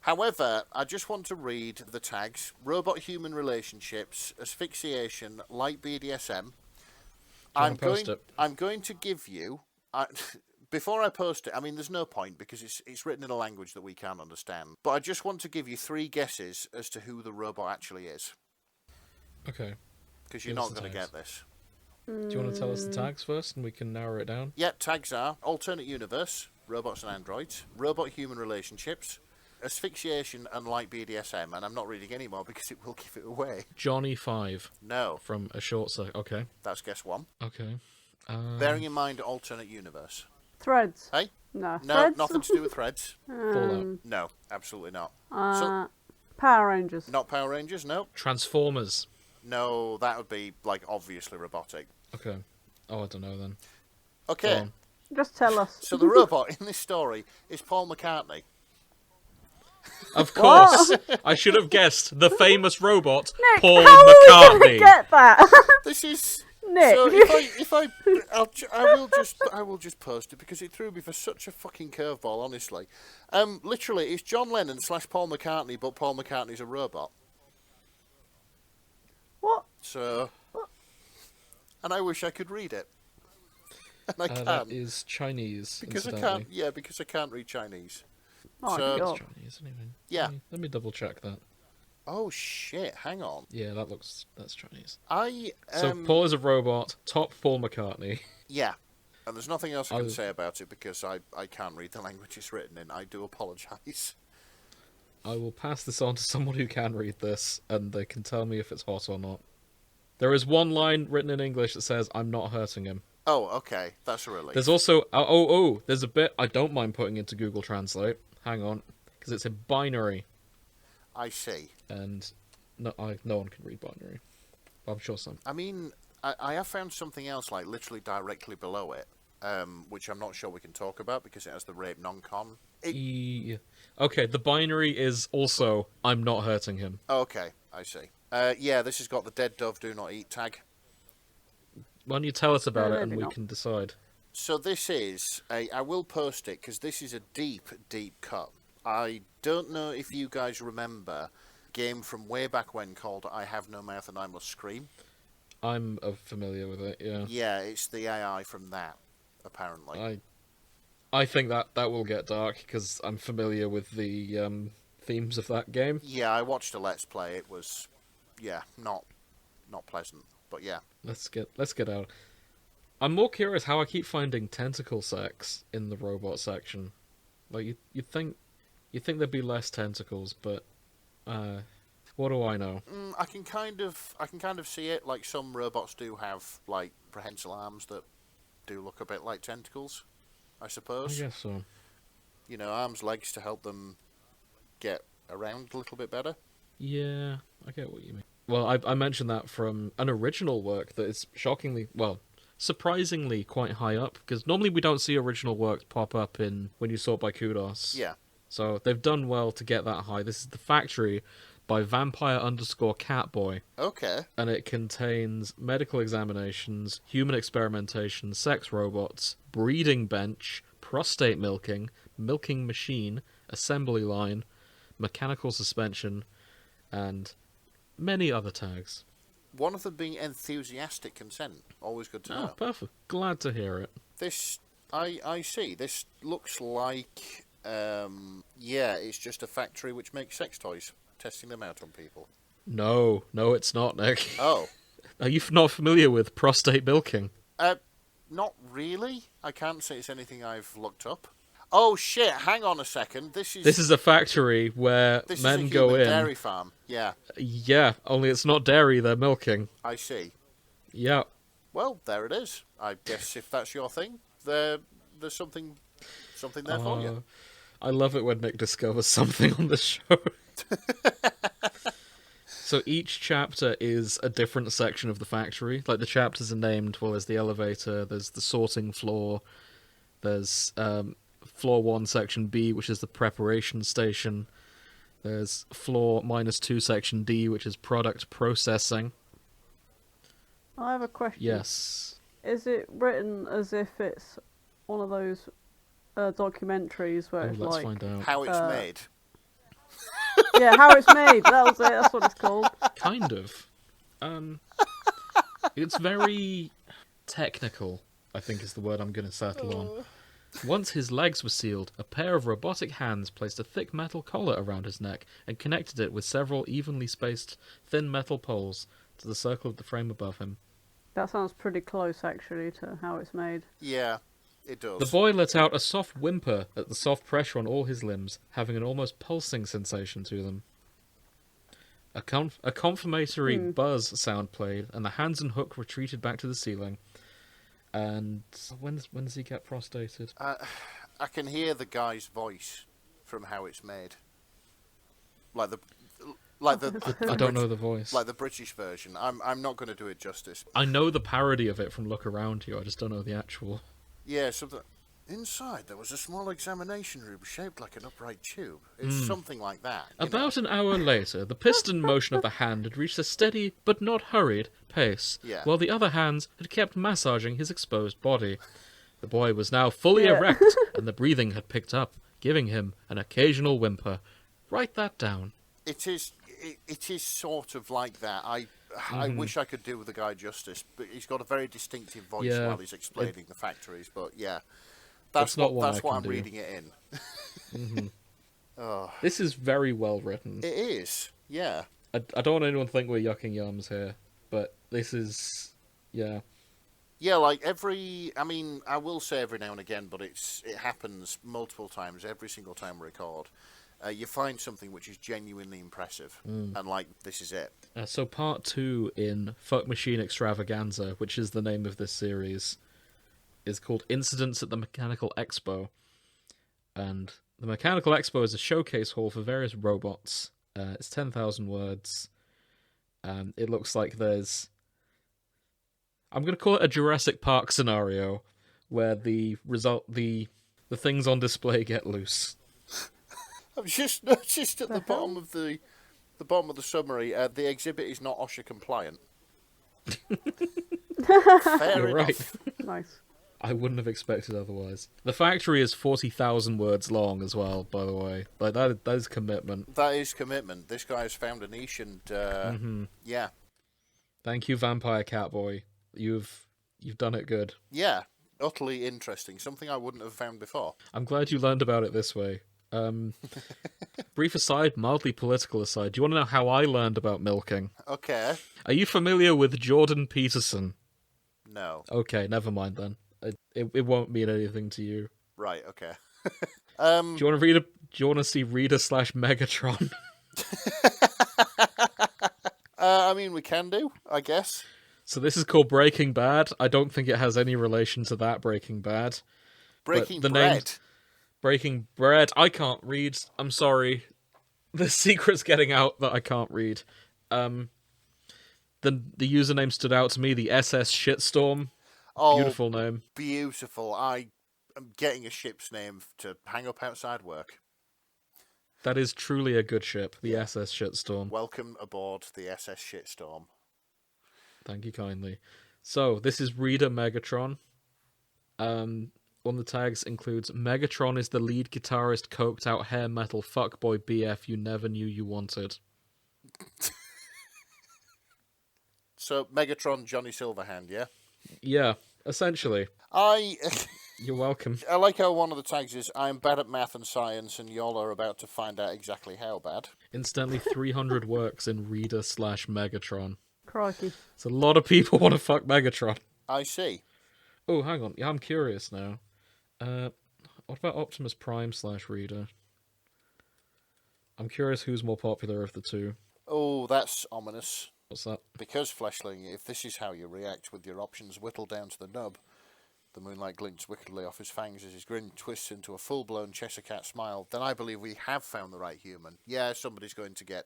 However, I just want to read the tags: robot-human relationships, asphyxiation, light BDSM. I'm going to give you. Before I post it, I mean, there's no point because it's written in a language that we can't understand. But I just want to give you 3 guesses as to who the robot actually is. Okay. Because you're Give us not the going to tags. get this. Do you want to tell us the tags first, and we can narrow it down? Yeah, tags are alternate universe, robots and androids, robot-human relationships, asphyxiation, and light BDSM. And I'm not reading any more because it will give it away. Johnny 5 No, from a short circuit. Okay. that's guess 1. Okay. Bearing in mind alternate universe. Threads. Hey? No. No, Threads? nothing to do with threads. Fallout. No, absolutely not. Power Rangers. Not Power Rangers, no. Transformers. No, that would be, like, obviously robotic. Okay. Oh, I don't know then. Okay, Go on. Just tell us. so the robot in this story is Paul McCartney. Of course, I should have guessed the famous robot Nick, Paul how are we McCartney. gonna get that? This is... Nick. So I will just post it because it threw me for such a fucking curveball, honestly. Literally, it's John Lennon / Paul McCartney, but Paul McCartney's a robot. What? So, and I wish I could read it, and I can't That is Chinese. because I incidentally. can't. Yeah, because I can't read Chinese. Oh So- god. Chinese anyway. Yeah. Let me double check that. Oh shit! Hang on. Yeah, that's Chinese. I So Paul is a robot. Top Paul McCartney. yeah, and there's nothing else I can I- say about it because I can't read the language it's written in. I do apologise. I will pass this on to someone who can read this, and they can tell me if it's hot or not. There is one line written in English that says, "I'm not hurting him." Oh, okay, that's a relief. There's also there's a bit I don't mind putting into Google Translate. Hang on, because it's a binary, I see. and no one can read binary. But I'm sure some. I mean, I have found something else, like literally directly below it, which I'm not sure we can talk about because it has the rape non-con. Okay, the binary is also "I'm not hurting him." Okay, I see. Yeah, this has got the dead dove do not eat tag. Why don't you tell us about it and maybe we not. can decide? So this is I will post it because this is a deep, deep cut. I don't know if you guys remember a game from way back when called I Have No Mouth and I Must Scream. I'm familiar with it. Yeah. Yeah, it's the AI from that, apparently. I think that will get dark because I'm familiar with the themes of that game. Yeah, I watched a Let's Play. It was, yeah, not pleasant. But yeah. Let's get out. I'm more curious how I keep finding tentacle sex in the robot section. Like you'd think there'd be less tentacles, but what do I know? I can kind of see it. Like some robots do have like prehensile arms that do look a bit like tentacles, I I suppose. guess so. You know, arms, legs to help them get around a little bit better. Yeah, I get what you mean. Well, I mentioned that from an original work that is surprisingly quite high up, because normally we don't see original works pop up in When You Sort by Kudos. Yeah. So they've done well to get that high. This is The Factory by Vampire_Catboy, Okay. and it contains medical examinations, human experimentation, sex robots, breeding bench, prostate milking, milking machine, assembly line, mechanical suspension, and many other tags. One of them being enthusiastic consent. Always good to Oh, know. perfect. Glad to hear it. This, I see. This looks like, yeah, it's just a factory which makes sex toys, testing them out on people. No, it's not, Nick. Oh, Are you not familiar with prostate milking? not really. I can't say it's anything I've looked up. Oh shit! Hang on a second. This is A factory where this men is a go human in. dairy farm. Yeah, Yeah, only it's not dairy, they're milking. I see. Yeah. Well, there it is. I guess if that's your thing, there's something there for you. I love it when Nick discovers something on the show. So each chapter is a different section of the factory. Like the chapters are named, well, there's the elevator, there's the sorting floor, there's floor 1 section B, which is the preparation station. There's floor -2 section D, which is product processing. I have a question. Yes. Is it written as if it's one of those documentaries where Oh, it's let's like find out. How it's made. yeah, how it's made? That was it. That's what it's called. Kind of. It's very technical, I think is the word I'm going to settle on. Once his legs were sealed, a pair of robotic hands placed a thick metal collar around his neck and connected it with several evenly spaced thin metal poles to the circle of the frame above him. That sounds pretty close, actually, to how it's made. Yeah, it does. The boy let out a soft whimper at the soft pressure on all his limbs, having an almost pulsing sensation to them. A confirmatory buzz sound played, and the hands and hook retreated back to the ceiling. And when does he get prostated? I can hear the guy's voice from how it's made. Like the I don't know the voice. like the British version. I'm not going to do it justice. I know the parody of it from Look Around You, I just don't know the actual. Yeah, something. Inside there was a small examination room shaped like an upright tube. It's something like that. About an hour later, the piston motion of the hand had reached a steady, but not hurried, pace, Yeah. while the other hands had kept massaging his exposed body. The boy was now fully Yeah. erect, and the breathing had picked up, giving him an occasional whimper. Write that down. It is sort of like that. I wish I could do the guy justice, but he's got a very distinctive voice Yeah, while he's explaining the factories. But yeah, That's not what I that's what can I'm do. reading it in. This is very well written. It is, yeah. I don't want anyone to think we're yucking yums here, but this is... yeah. Yeah, like I mean, I will say every now and again, but it happens multiple times, every single time we record. You find something which is genuinely impressive, and like, this is it. So part 2 in Fuck Machine Extravaganza, which is the name of this series, is called Incidents at the Mechanical Expo. And the Mechanical Expo is a showcase hall for various robots. It's 10,000 words. And it looks like there's... I'm going to call it a Jurassic Park scenario, where the things on display get loose. I've just noticed at the bottom of the bottom of the summary, the exhibit is not OSHA compliant. Fair You're enough. right. Nice. I wouldn't have expected otherwise. The factory is 40,000 words long as well, by the way. Like that is commitment. That is commitment. This guy has found a niche, and yeah, Thank you, Vampire Catboy. You've done it good. yeah. utterly interesting. Something I wouldn't have found before. I'm glad you learned about it this way. Brief aside, mildly political aside. Do you want to know how I learned about milking? Okay. Are you familiar with Jordan Peterson? No. Okay, never mind then. It won't mean anything to you. Right. Okay. Do you want to read a? Do you want to see Reader/Megatron? I mean, we can do, I guess. So this is called Breaking Bad. I don't think it has any relation to that Breaking Bad. Breaking the Bread. name- Breaking Bread. I can't read. I'm sorry. The secret's getting out that I can't read. The username stood out to me. The SS Shitstorm. Oh, Beautiful name. beautiful. I am getting a ship's name to hang up outside work. That is truly a good ship. The SS Shitstorm. Welcome aboard the SS Shitstorm. Thank you kindly. So this is Reader Megatron. One of the tags includes Megatron is the lead guitarist, coked out hair metal fuckboy BF you never knew you wanted. So, Megatron Johnny Silverhand, yeah? Yeah, essentially. You're welcome. I like how one of the tags is, I'm bad at math and science, and y'all are about to find out exactly how bad. Instantly 300 works in Reader/Megatron. Crikey. So a lot of people want to fuck Megatron. I see. Oh, hang on. Yeah, I'm curious now. What about Optimus Prime/Reader? I'm curious who's more popular of the two. Oh, that's ominous. What's that? Because, Fleshling, if this is how you react with your options whittled down to the nub, the moonlight glints wickedly off his fangs as his grin twists into a full-blown Cheshire Cat smile, then I believe we have found the right human. Yeah, somebody's going to get,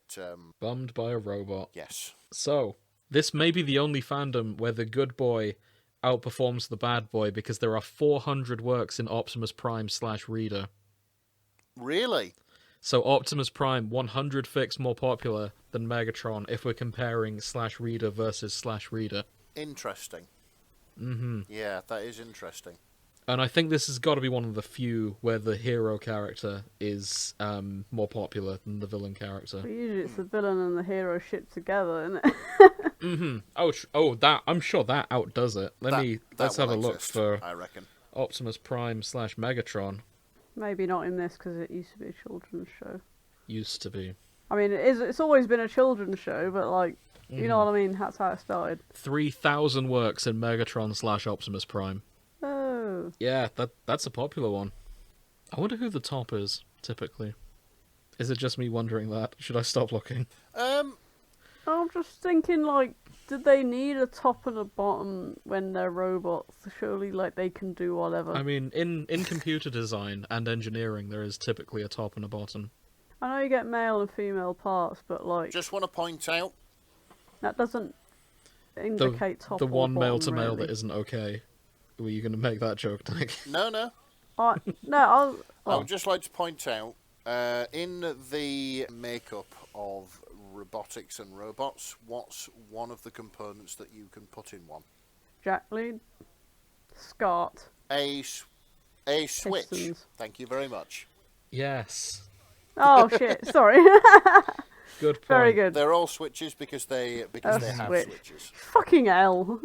Bummed by a robot. yes. So, this may be the only fandom where the good boy outperforms the bad boy because there are 400 works in Optimus Prime/Reader. Really? So Optimus Prime 100 fics more popular than Megatron if we're comparing /Reader versus /Reader. Interesting. Mm-hmm. Yeah, that is interesting. And I think this has got to be one of the few where the hero character is more popular than the villain character. But usually it's the villain and the hero shipped together, isn't it? Mm-hmm. That I'm sure that outdoes it. Let's have a look exist, for I reckon. Optimus Prime/Megatron. Maybe not in this because it used to be a children's show. Used to be. I mean, it's always been a children's show, but like, you know what I mean? That's how it started. 3,000 works in Megatron/Optimus Prime. Oh. Yeah, that's a popular one. I wonder who the top is, typically. Is it just me wondering that? Should I stop looking? I'm just thinking, like, did they need a top and a bottom when they're robots? Surely, like, they can do whatever. I mean, in computer design and engineering, there is typically a top and a bottom. I know you get male and female parts, but, like, Just want to point out, that doesn't indicate top The or one male to bottom, male really. that isn't okay. Were you going to make that joke, Nick? no. No, I would just like to point out, in the makeup of robotics and robots, what's one of the components that you can put in one? Jacqueline, Scott, A switch. Pistons. Thank you very much. Yes. Oh shit! Sorry. Good point. Very good. They're all switches because they have switch. switches. Fucking hell.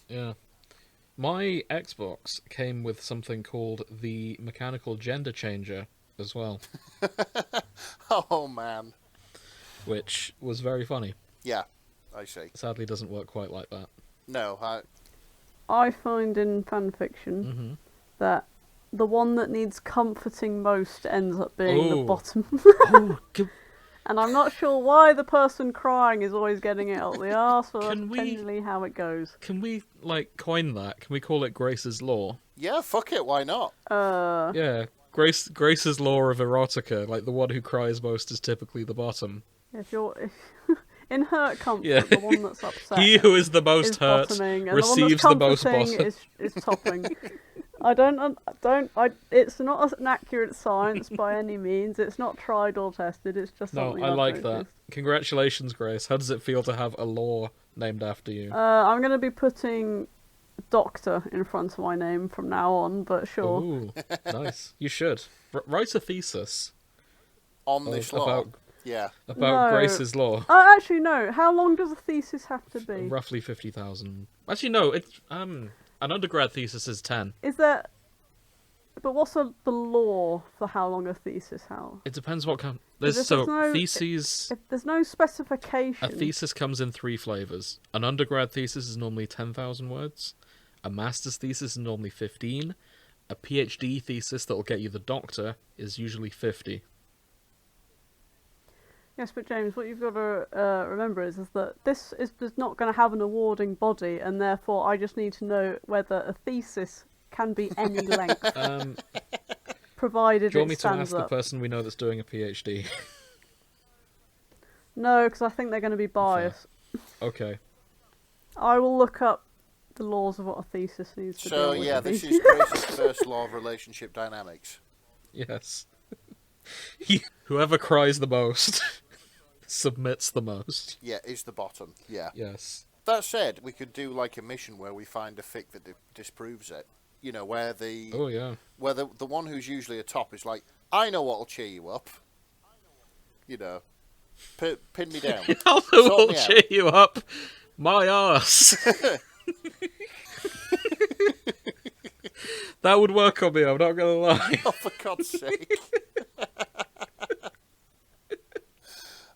Yeah. My Xbox came with something called the mechanical gender changer as well, Oh man. which was very funny. Yeah, I see. Sadly, doesn't work quite like that. No, I find in fanfiction Mm-hmm. that the one that needs comforting most ends up being the Ooh. bottom. Oh, And I'm not sure why the person crying is always getting it out the arse, but that's Can we- potentially how it goes. can we, coin that? Can we call it Grace's Law? yeah, fuck it, why not? Yeah, Grace's Law of erotica, the one who cries most is typically the bottom. If in hurt comfort, Yeah. the one that's upset He who is the is most hurt bottoming, and receives the the one most that's comforting bottom. is topping. It's not an accurate science by any means. It's not tried or tested. It's just No, something I I've like that. noticed. Congratulations, Grace. How does it feel to have a law named after you? I'm going to be putting Doctor in front of my name from now on, but sure. Ooh, nice. You should. Write a thesis On this law. about Yeah. No. Grace's Law. Actually, no. How long does a thesis have to be? Roughly 50,000. Actually, no. It's An undergrad thesis is 10. Is there? But what's the law for how long a thesis? How? It depends what kind. If there's no- Theses. If there's no specification. A thesis comes in 3 flavors. An undergrad thesis is normally 10,000 words. A master's thesis is normally 15. A PhD thesis that will get you the doctor is usually 50. Yes, but James, what you've got to remember is that this is not going to have an awarding body, and therefore I just need to know whether a thesis can be any length, provided Do you want me it to ask stands up. the person we know that's doing a PhD? No, because I think they're going to be biased. Okay. I will look up the laws of what a thesis needs to So, do. yeah, this is Grace's first law of relationship dynamics. Yes. Whoever cries the most submits the most. Yeah, is the bottom, yeah. Yes. That said, we could do like a mission where we find a fic that disproves it. You know, where Oh, yeah. where the one who's usually a top is like, I know what'll cheer you up. You know, pin me down. Also Sort will me out. cheer you up. My arse. That would work on me, I'm not gonna lie. Oh, for God's sake.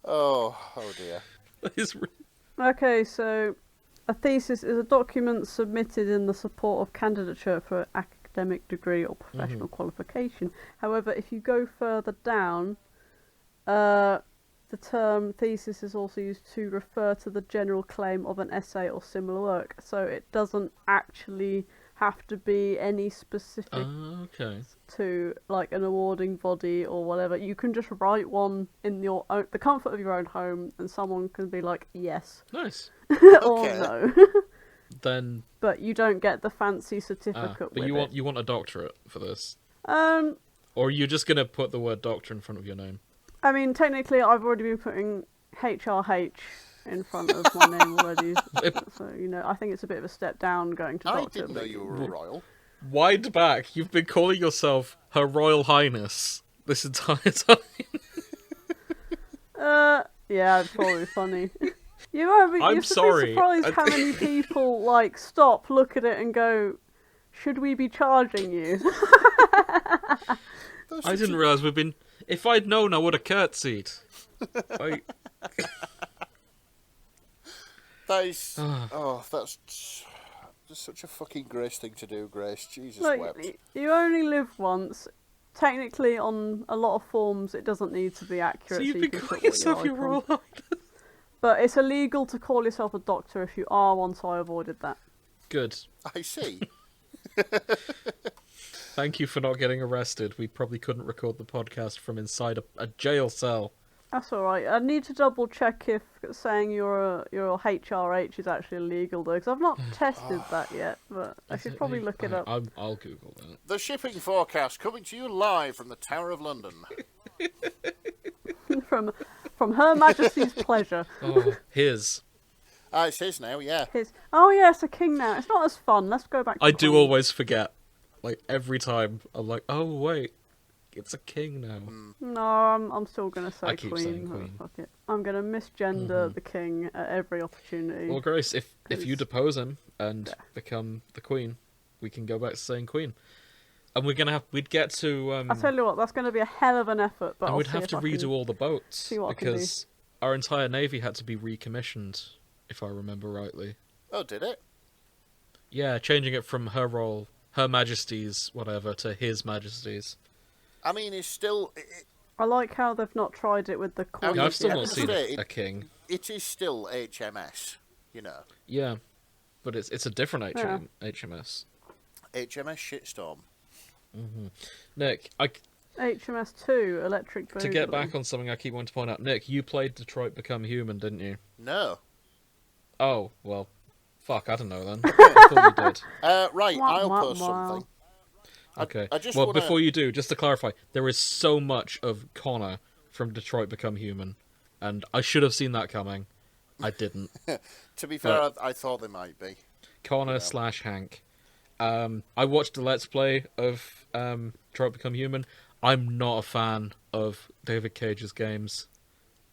Oh dear. That is Okay, so a thesis is a document submitted in the support of candidature for an academic degree or professional qualification. However, if you go further down, the term thesis is also used to refer to the general claim of an essay or similar work. So it doesn't actually have to be any specific okay. to like an awarding body or whatever. You can just write one in your own, the comfort of your own home, and someone can be like yes Nice. or Okay. no. Then But you don't get the fancy certificate but with you it. want a doctorate for this. Or Or are you just gonna put the word doctor in front of your name? I mean, technically, I've already been putting HRH in front of my name already. So, you know, I think it's a bit of a step down going to I doctor. didn't know but- you were a royal. Wind back, you've been calling yourself Her Royal Highness this entire time. Yeah, it's probably funny. You won't be, I'm you're sorry. surprised how many people, like, stop, look at it and go, should we be charging you? I didn't realise we've been... If I'd known, I would have curtsied. I... That is... that's just such a fucking Grace thing to do, Grace. Jesus Look, wept. you only live once. Technically, on a lot of forms, it doesn't need to be accurate. So you've you been can put calling what you yourself like your on. Royal Highness? But it's illegal to call yourself a doctor if you are one, so I avoided that. Good. I see. Thank you for not getting arrested. We probably couldn't record the podcast from inside a jail cell. That's alright. I need to double check if saying you're HRH is actually illegal, though, because I've not tested that yet, but I should probably look it up. I'll Google that. The shipping forecast coming to you live from the Tower of London. From Her Majesty's pleasure. Oh, his. It's his now, yeah. Oh yeah, it's a king now. It's not as fun. Let's go back to I do Queen. always forget. Like, every time, I'm like, oh, wait. It's a king now. No, I'm still gonna say I keep Queen. saying Oh, Queen. fuck it. I'm gonna misgender the king at every opportunity. Well, Grace, if you 'Cause- depose him and become the queen, we can go back to saying queen. And we'd get to... I tell you what, that's gonna be a hell of an effort. But and I'll we'd see have if to I redo can all the boats, see what I can do. because our entire navy had to be recommissioned, if I remember rightly. Oh, did it? Yeah, changing it from Her Majesty's, whatever, to His Majesty's. I mean, it's still... I like how they've not tried it with the Queen. Yeah, I've still yeah, not but seen it- a king. It is still HMS, you know. Yeah, but it's a different Yeah. HMS. HMS Shitstorm. Nick, HMS 2, Electric Boogaloo. to get back on something I keep wanting to point out, Nick, you played Detroit Become Human, didn't you? No. Oh, well, fuck, I don't know then. I thought you did. Right, Wah, I'll wah, post wah. something. Okay. I just well, wanna- before you do, just to clarify, there is so much of Connor from Detroit Become Human, and I should have seen that coming. I didn't. To be fair, I thought they might be. Connor / Hank. I watched a Let's Play of Detroit Become Human. I'm not a fan of David Cage's games,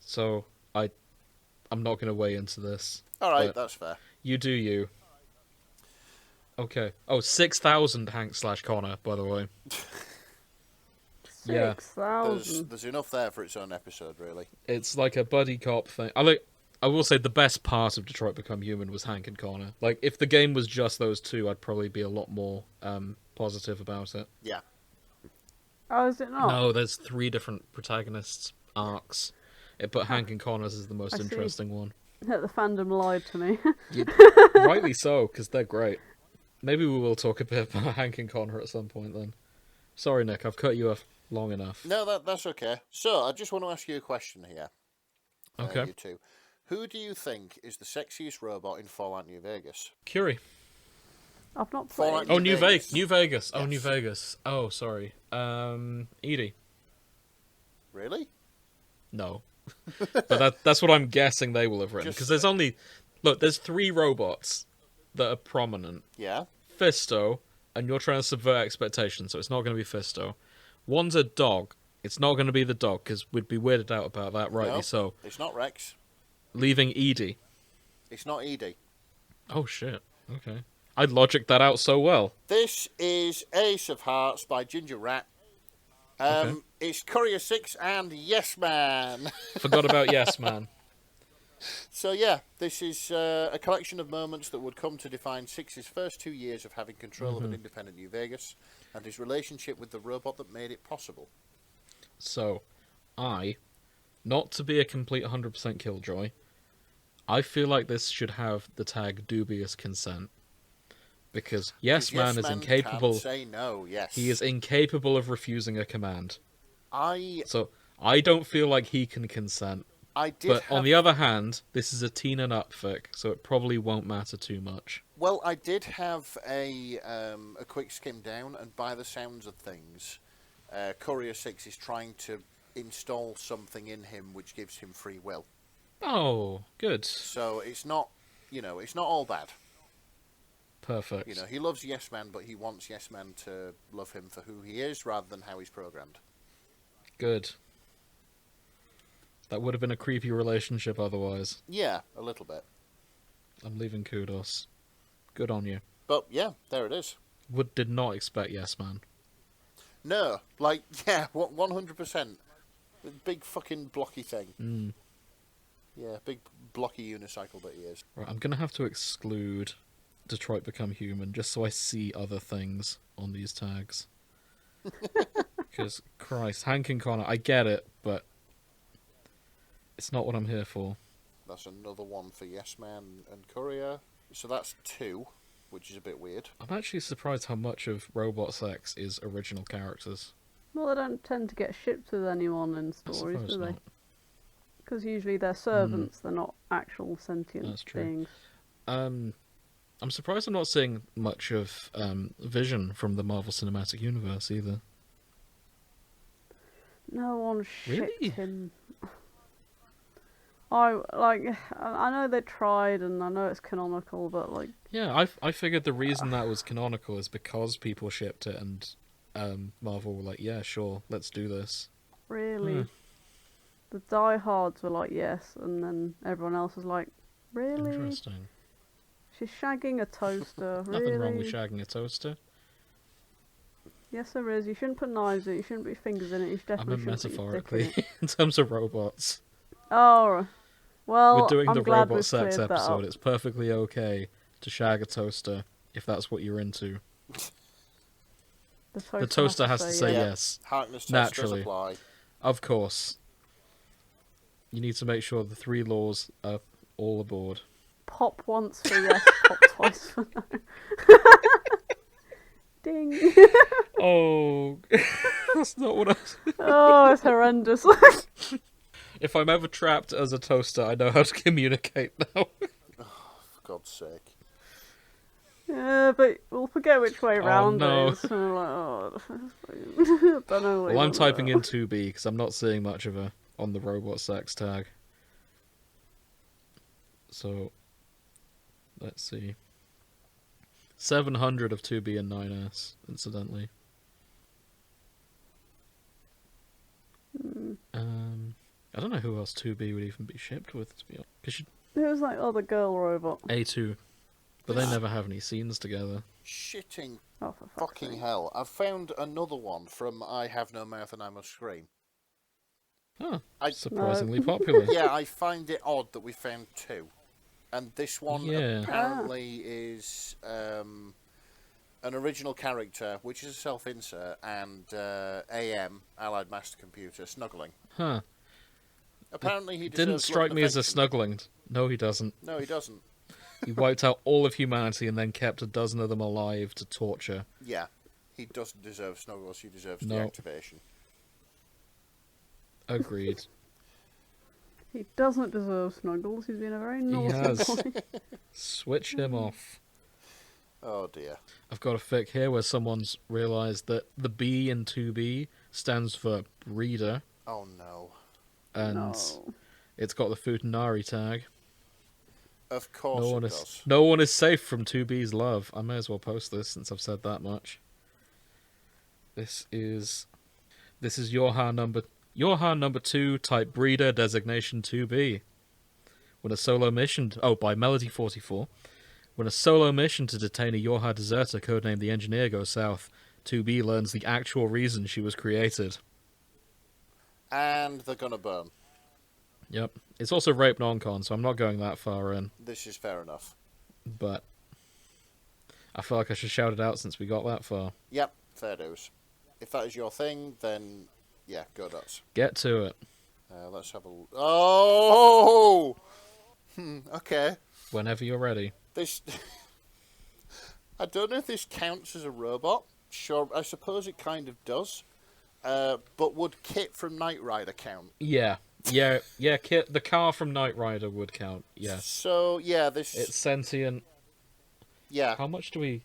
so I'm not going to weigh into this. All right, But that's fair. you do you. Okay. Oh, 6,000 Hank/Connor, by the way. Yeah. 6,000. There's enough there for its own episode, really. It's like a buddy cop thing. I will say the best part of Detroit Become Human was Hank and Connor. Like, if the game was just those two, I'd probably be a lot more positive about it. Yeah. Oh, is it not? No, there's 3 different protagonists arcs. But Hank and Connor's is the most I see. interesting one. The fandom lied to me. Rightly so, because they're great. Maybe we will talk a bit about Hank and Connor at some point then. Sorry, Nick, I've cut you off long enough. No, that's okay. So, I just want to ask you a question here. Okay. You two. Who do you think is the sexiest robot in Fallout New Vegas? Curie. I've not Fallout played. Oh, New Vegas. New Vegas. Oh, Yes. New Vegas. Oh, sorry. Edie. Really? No. But that's what I'm guessing they will have written. Because there's 3 robots that are prominent. Yeah. Fisto, and you're trying to subvert expectations, so it's not going to be Fisto. One's a dog. It's not going to be the dog, because we'd be weirded out about that, rightly No, so. It's not Rex. Leaving Edie. It's not Edie. Oh, shit. Okay. I'd logic that out so well. This is Ace of Hearts by Ginger Rat. Okay. It's Courier 6 and Yes Man. Forgot about Yes Man. So yeah, this is a collection of moments that would come to define Six's first 2 years of having control of an independent New Vegas and his relationship with the robot that made it possible. So, not to be a complete 100% killjoy, I feel like this should have the tag dubious consent. Because Yes Man is incapable. Can't say no. Yes, He is incapable of refusing a command. I So, I don't feel like he can consent. did. But on the other hand, this is a teen and up fic, so it probably won't matter too much. Well, I did have a quick skim down, and by the sounds of things, Courier 6 is trying to install something in him which gives him free will. Oh, good. So it's not, it's not all bad. Perfect. He loves Yes Man, but he wants Yes Man to love him for who he is rather than how he's programmed. Good. That would have been a creepy relationship otherwise. Yeah, a little bit. I'm leaving kudos. Good on you. But yeah, there it is. Did not expect Yes Man. No, 100%. Big fucking blocky thing. Yeah, big blocky unicycle that he is. Right, I'm gonna have to exclude Detroit Become Human just so I see other things on these tags. Because, Christ, Hank and Connor, I get it, but it's not what I'm here for. That's another one for Yes Man and Courier. So that's 2, which is a bit weird. I'm actually surprised how much of Robot Sex is original characters. Well, they don't tend to get shipped with anyone in I stories, suppose do they? not. Because usually they're servants, they're not actual sentient That's true. beings. I'm surprised I'm not seeing much of Vision from the Marvel Cinematic Universe either. No one shipped Really? him. I know they tried, and I know it's canonical, but Yeah, I figured the reason that was canonical is because people shipped it and Marvel were like, yeah, sure, let's do this. really, the diehards were like yes, and then everyone else was like, really? Interesting. She's shagging a toaster. Really? Nothing wrong with shagging a toaster. Yes, there is. You shouldn't put knives in it. You shouldn't put your fingers in it. You I definitely meant shouldn't put your dick in metaphorically, it. in terms of robots. Oh, well, We're doing I'm the glad robot we've sex cleared that episode. up. It's perfectly okay to shag a toaster if that's what you're into. The toaster has to say Yeah. yes. Harkness test Naturally. does apply. Of course. You need to make sure the 3 laws are all aboard. Pop once for yes, pop twice for no. Ding. Oh, that's not what I... Oh, it's horrendous. If I'm ever trapped as a toaster, I know how to communicate now. For God's sake. Yeah, but we'll forget which way round no. it is. And we're like, oh, I don't know what Well, I'm you typing in want 2B because I'm not seeing much of a on the robot sex tag. So, let's see. 700 of 2B and 9S, incidentally. I don't know who else 2B would even be shipped with, to be honest. 'Cause It was like, oh, the girl robot. A2. But they never have any scenes together. Shitting Oh, for fuck's fucking sake. hell. I've found another one from I Have No Mouth and I Must Scream. Huh. I- Surprisingly No. popular. Yeah, I find it odd that we found two. And this one Yeah. apparently is an original character, which is a self-insert, and AM, Allied Master Computer, snuggling. Huh. Apparently he Didn't deserves love strike and me as a affection. snuggling. No, he doesn't. No, he doesn't. He wiped out all of humanity and then kept a dozen of them alive to torture. Yeah, he doesn't deserve snuggles, he deserves No. deactivation. Agreed. He doesn't deserve snuggles. He's been a very naughty has. boy. Switch him off. Oh dear. I've got a fic here where someone's realised that the B in 2B stands for breeder, Oh no. and No. it's got the Futanari tag. Of course it does. No one is safe from 2B's love. I may as well post this since I've said that much. This is Yorha number 2 type breeder designation 2B. When a solo mission by Melody 44. When a solo mission to detain a Yorha deserter codenamed the Engineer goes south, 2B learns the actual reason she was created. And they're gonna burn. Yep. It's also rape non-con, so I'm not going that far in. This is fair enough. But I feel like I should shout it out since we got that far. Yep, fair dues. If that is your thing, then yeah, go nuts. Get to it. Let's have a... Oh! Okay. Whenever you're ready. This... I don't know if this counts as a robot. Sure, I suppose it kind of does. But would Kit from Knight Rider count? Yeah, Kit, the car from Knight Rider would count, yes. So, yeah, this... It's sentient. Yeah. How much do we...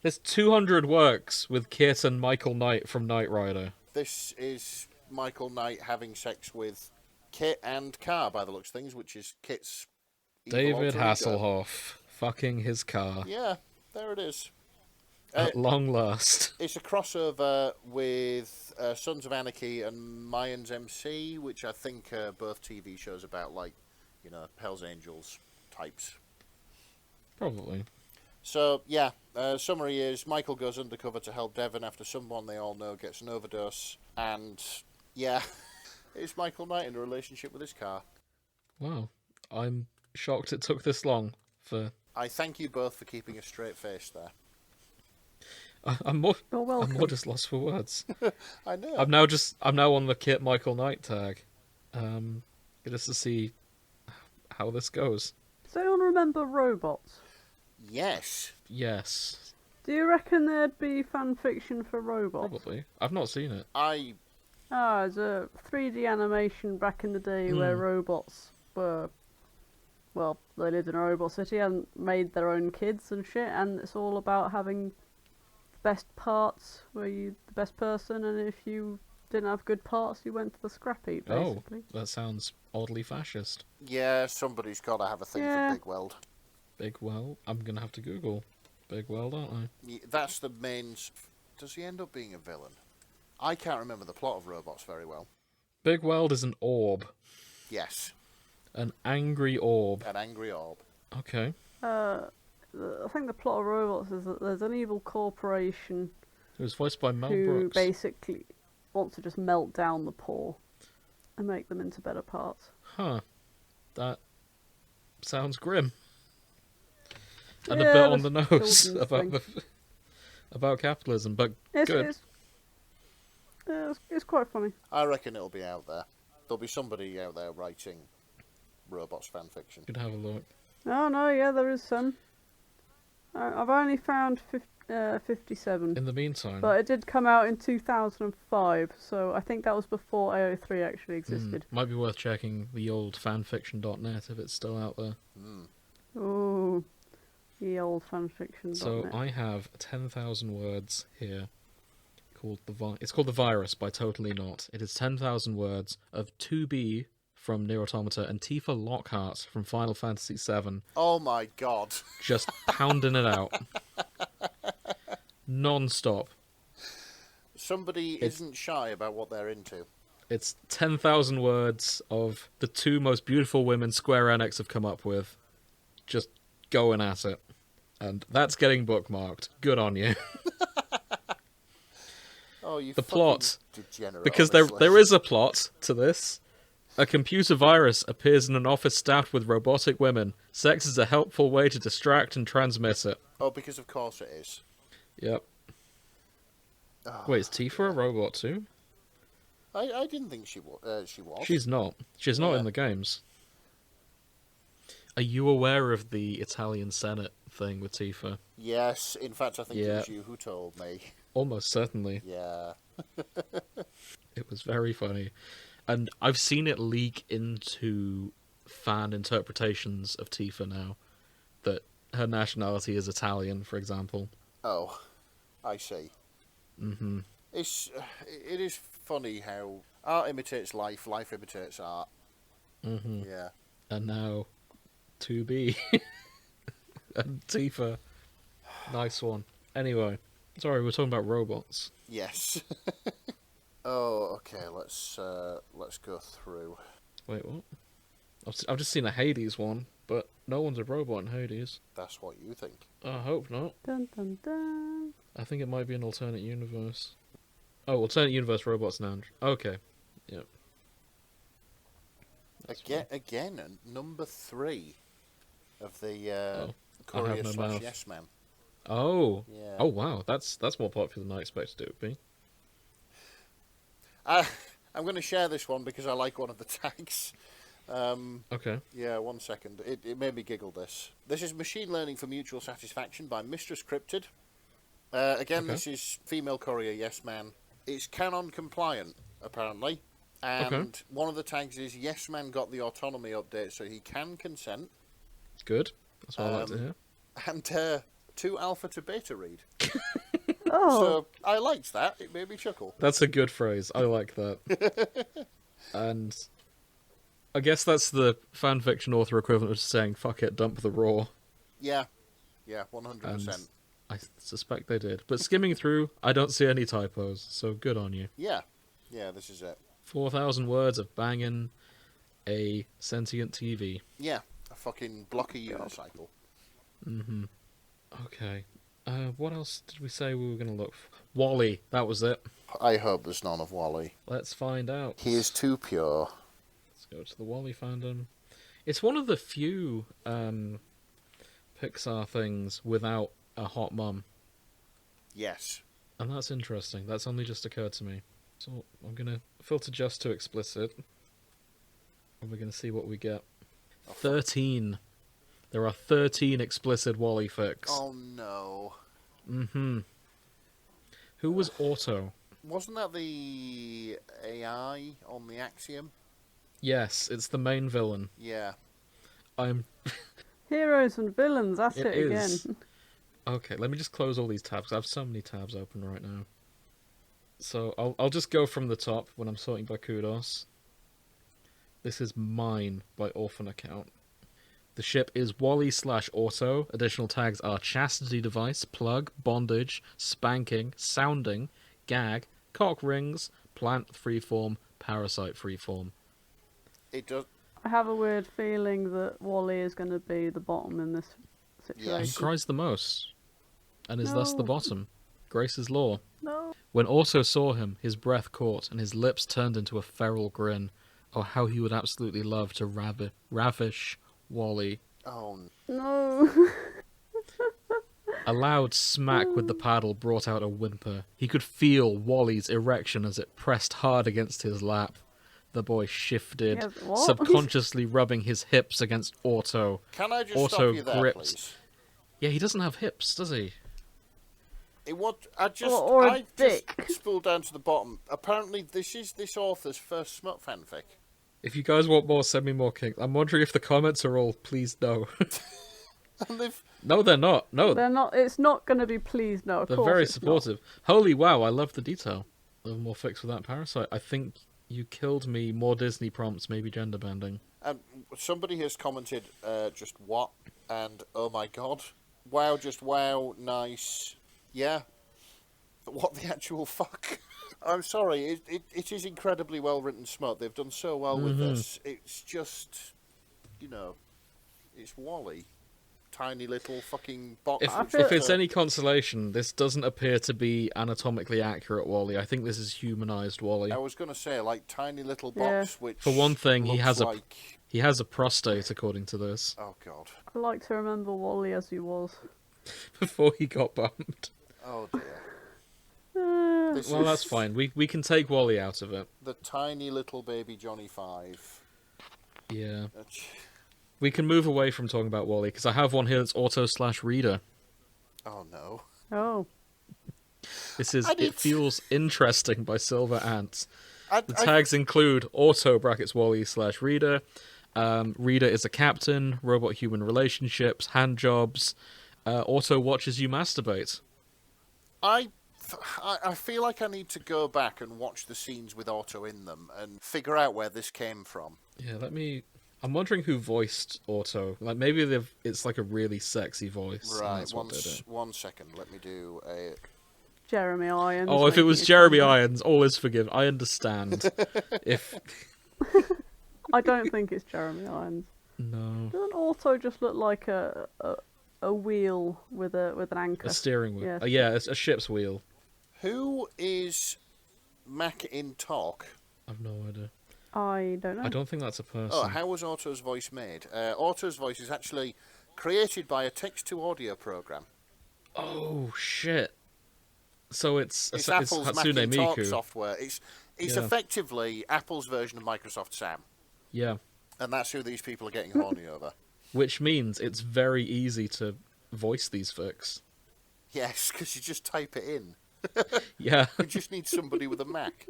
There's 200 works with Kit and Michael Knight from Knight Rider. This is Michael Knight having sex with Kit and Car, by the looks of things, which is Kit's evil David alter ego. Hasselhoff fucking his car. Yeah, there it is. At long last. It's a crossover with Sons of Anarchy and Mayans MC, which I think are both TV shows about, like, you know, Hell's Angels types. Probably. So, yeah, summary is Michael goes undercover to help Devon after someone they all know gets an overdose. And, yeah, it's Michael Knight in a relationship with his car. Wow. I'm shocked it took this long for... I thank you both for keeping a straight face there. I'm more You're welcome. just lost for words. I know. I'm now on the Kit Michael Knight tag. Just to see how this goes. Does anyone remember Robots? Yes. Yes. Do you reckon there'd be fan fiction for Robots? Probably. I've not seen it. Ah, it's a 3D animation back in the day where robots were... Well, they lived in a robot city and made their own kids and shit, and it's all about having the best parts, where you the best person, and if you didn't have good parts, you went to the scrap heap, basically. Oh, that sounds oddly fascist. Yeah, somebody's got to have a thing Yeah. for Big Weld. Big Well, I'm gonna have to Google Big Well, don't I? That's the main... Does he end up being a villain? I can't remember the plot of Robots very well. Big Weld is an orb. Yes, An angry orb. an angry orb. Okay. I think the plot of Robots is that there's an evil corporation It was voiced by Mel who Brooks. basically wants to just melt down the poor and make them into better parts. Huh. That sounds grim. And a Yeah, bit on the this nose children's about thing. about capitalism, but good. It's quite funny. I reckon it'll be out there. There'll be somebody out there writing Robots fan fiction. Could have a look. Oh no, yeah, there is some. I've only found 57, In the meantime, but it did come out in 2005, so I think that was before AO3 actually existed. might be worth checking the old fanfiction.net if it's still out there. Ooh, the old fanfiction. So I have 10,000 words here. It's called The Virus by Totally Not. It is 10,000 words of 2B from Nier Automata and Tifa Lockhart from Final Fantasy VII, Oh my god. just pounding it out. Non-stop. Somebody isn't shy about what they're into. It's 10,000 words of the two most beautiful women Square Enix have come up with, just going at it. And that's getting bookmarked. Good on you. Oh, you The fucking plot. degenerate, Because honestly. there is a plot to this. A computer virus appears in an office staffed with robotic women. Sex is a helpful way to distract and transmit it. Oh, because of course it is. Yep. Oh, Wait, is Tifa a robot too? I didn't think she was. She's not. She's not Yeah. in the games. Are you aware of the Italian Senate thing with Tifa? Yes, in fact, I think it Yeah. was you who told me. Almost certainly. Yeah. It was very funny. And I've seen it leak into fan interpretations of Tifa now. That her nationality is Italian, for example. Oh, I see. Mm-hmm. It is funny how art imitates life, life imitates art. Mm-hmm. Yeah. And now, 2B. And Tifa. Nice one. Anyway, sorry, we're talking about robots. Yes. Oh, okay. Let's go through. Wait, what? I've just seen a Hades one, but no one's a robot in Hades. That's what you think. I hope not. Dun dun dun. I think it might be an alternate universe. Oh, alternate universe robots now. Okay. Yep. Again, number 3 of the I have Courier no / mouth. Yes Man. Oh. Yeah. Oh wow, that's more popular than I expected it would be. I'm going to share this one because I like one of the tags. Okay. Yeah, 1 second. It made me giggle, this. This is Machine Learning for Mutual Satisfaction by Mistress Cryptid. Again, Okay. This is female courier, yes man. It's canon compliant, apparently. And Okay. one of the tags is, yes man got the autonomy update so he can consent. Good. That's what I like to Um, hear. And 2 alpha to beta read. Oh, So I liked that. It made me chuckle. That's a good phrase. I like that. And I guess that's the fanfiction author equivalent of saying "fuck it, dump the raw." Yeah. Yeah, 100%. And I suspect they did. But skimming through, I don't see any typos. So good on you. Yeah. Yeah, this is it. 4,000 words of banging a sentient TV. Yeah, a fucking blocky unicycle. Mm-hmm. Okay. What else did we say we were going to look for? Wally. That was it. I hope there's none of Wally. Let's find out. He is too pure. Let's go to the Wally fandom. It's one of the few Pixar things without a hot mum. Yes. And that's interesting. That's only just occurred to me. So I'm going to filter just to explicit. And we're going to see what we get. 13. There are 13 explicit Wally fics. Oh no. Mm-hmm. Who was Otto? Wasn't that the AI on the Axiom? Yes, it's the main villain. Yeah. I'm... heroes and villains. That's It it is. again. Okay, let me just close all these tabs. I have so many tabs open right now. So I'll just go from the top when I'm sorting by kudos. This is Mine by Orphan Account. The ship is Wally/Auto. Additional tags are chastity device, plug, bondage, spanking, sounding, gag, cock rings, plant freeform, parasite freeform. It does. I have a weird feeling that Wally is going to be the bottom in this He situation. Yes. cries the most, and is thus the No. bottom. Grace's law. No. When Otto saw him, his breath caught, and his lips turned into a feral grin. Oh, how he would absolutely love to ravish Wally. Oh, No. A loud smack with the paddle brought out a whimper. He could feel Wally's erection as it pressed hard against his lap. The boy shifted, Yes, what? subconsciously rubbing his hips against Otto. can I just Auto stop you there, gripped. please? Yeah, he doesn't have hips, does he? It what I just Or a I dick. just spooled down to the bottom. Apparently, this is this author's first smut fanfic. If you guys want more, send me more kinks. I'm wondering if the comments are all please no. And they've No, they're not. No, They're not. It's not going to be pleased. No, of they're course very it's not. supportive. Holy wow, I love the detail. A little more fix with that parasite. I think you killed me. More Disney prompts, maybe gender bending. and somebody has commented just what and oh my god, wow, just wow, nice, yeah. What the actual fuck? I'm sorry, it is incredibly well written smut. They've done so well with this. It's just, you know, it's Wally. tiny little fucking box. If it's any consolation, this doesn't appear to be anatomically accurate Wally. I think this is humanized Wally. I was going to say, like, tiny little box, which For one thing, he has like... a prostate, according to this. Oh, God. I like to remember Wally as he was. Before he got bumped. Oh, dear. Well, that's fine. We can take Wally out of it. The tiny little baby Johnny 5. Yeah. We can move away from talking about Wally, because I have one here that's auto/reader. Oh, no. Oh. This is It Feels Interesting by Silver Ants. The tags include auto (Wally/reader). Reader is a captain, robot-human relationships, hand jobs. Auto watches you masturbate. I feel like I need to go back and watch the scenes with Auto in them and figure out where this came from. Yeah, I'm wondering who voiced Auto. Like, maybe it's like a really sexy voice. Right, one second. Let me do a... Jeremy Irons. Oh, if it was Jeremy Irons, all is forgiven. I understand. I don't think it's Jeremy Irons. No. Doesn't Auto just look like a wheel with an anchor? A steering wheel. Yes. Yeah, it's a ship's wheel. Who is Mac in Talk? I've no idea. I don't know. I don't think that's a person. Oh, how was Auto's voice made? Auto's voice is actually created by a text-to-audio program. Oh, shit. So it's Apple's Hatsune Mac in Talk Miku software. It's effectively Apple's version of Microsoft Sam. Yeah. And that's who these people are getting horny over. Which means it's very easy to voice these fics. Yes, because you just type it in. Yeah. You just need somebody with a Mac.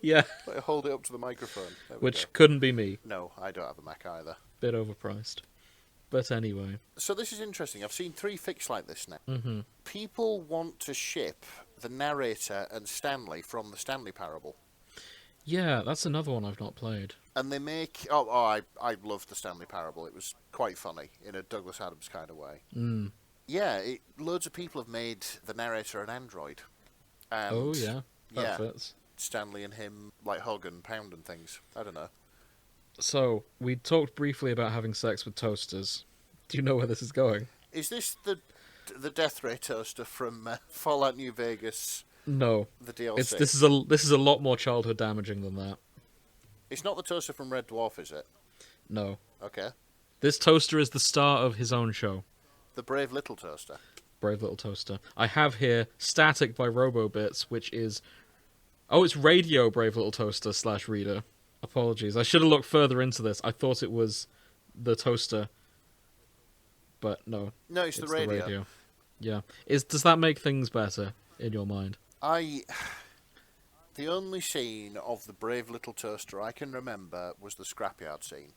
Yeah. Hold it up to the microphone. Which couldn't be me. No, I don't have a Mac either. Bit overpriced. But anyway. So this is interesting. I've seen 3 fics like this now. Mm-hmm. People want to ship the narrator and Stanley from the Stanley Parable. Yeah, that's another one I've not played. And they make... I loved the Stanley Parable. It was quite funny in a Douglas Adams kind of way. Mm. Yeah, loads of people have made the narrator an android. And, oh, yeah. That fits. Stanley and him, like, hug and pound and things. I don't know. So, we talked briefly about having sex with toasters. Do you know where this is going? Is this the Death Ray toaster from Fallout New Vegas? No. The DLC? This is a lot more childhood damaging than that. It's not the toaster from Red Dwarf, is it? No. Okay. This toaster is the star of his own show. The Brave Little Toaster. Brave Little Toaster. I have here Static by Robobits, which is... Oh, it's Radio Brave Little Toaster /reader. Apologies. I should have looked further into this. I thought it was the toaster. But no. No, it's the radio. Yeah. Does that make things better in your mind? The only scene of the Brave Little Toaster I can remember was the scrapyard scene.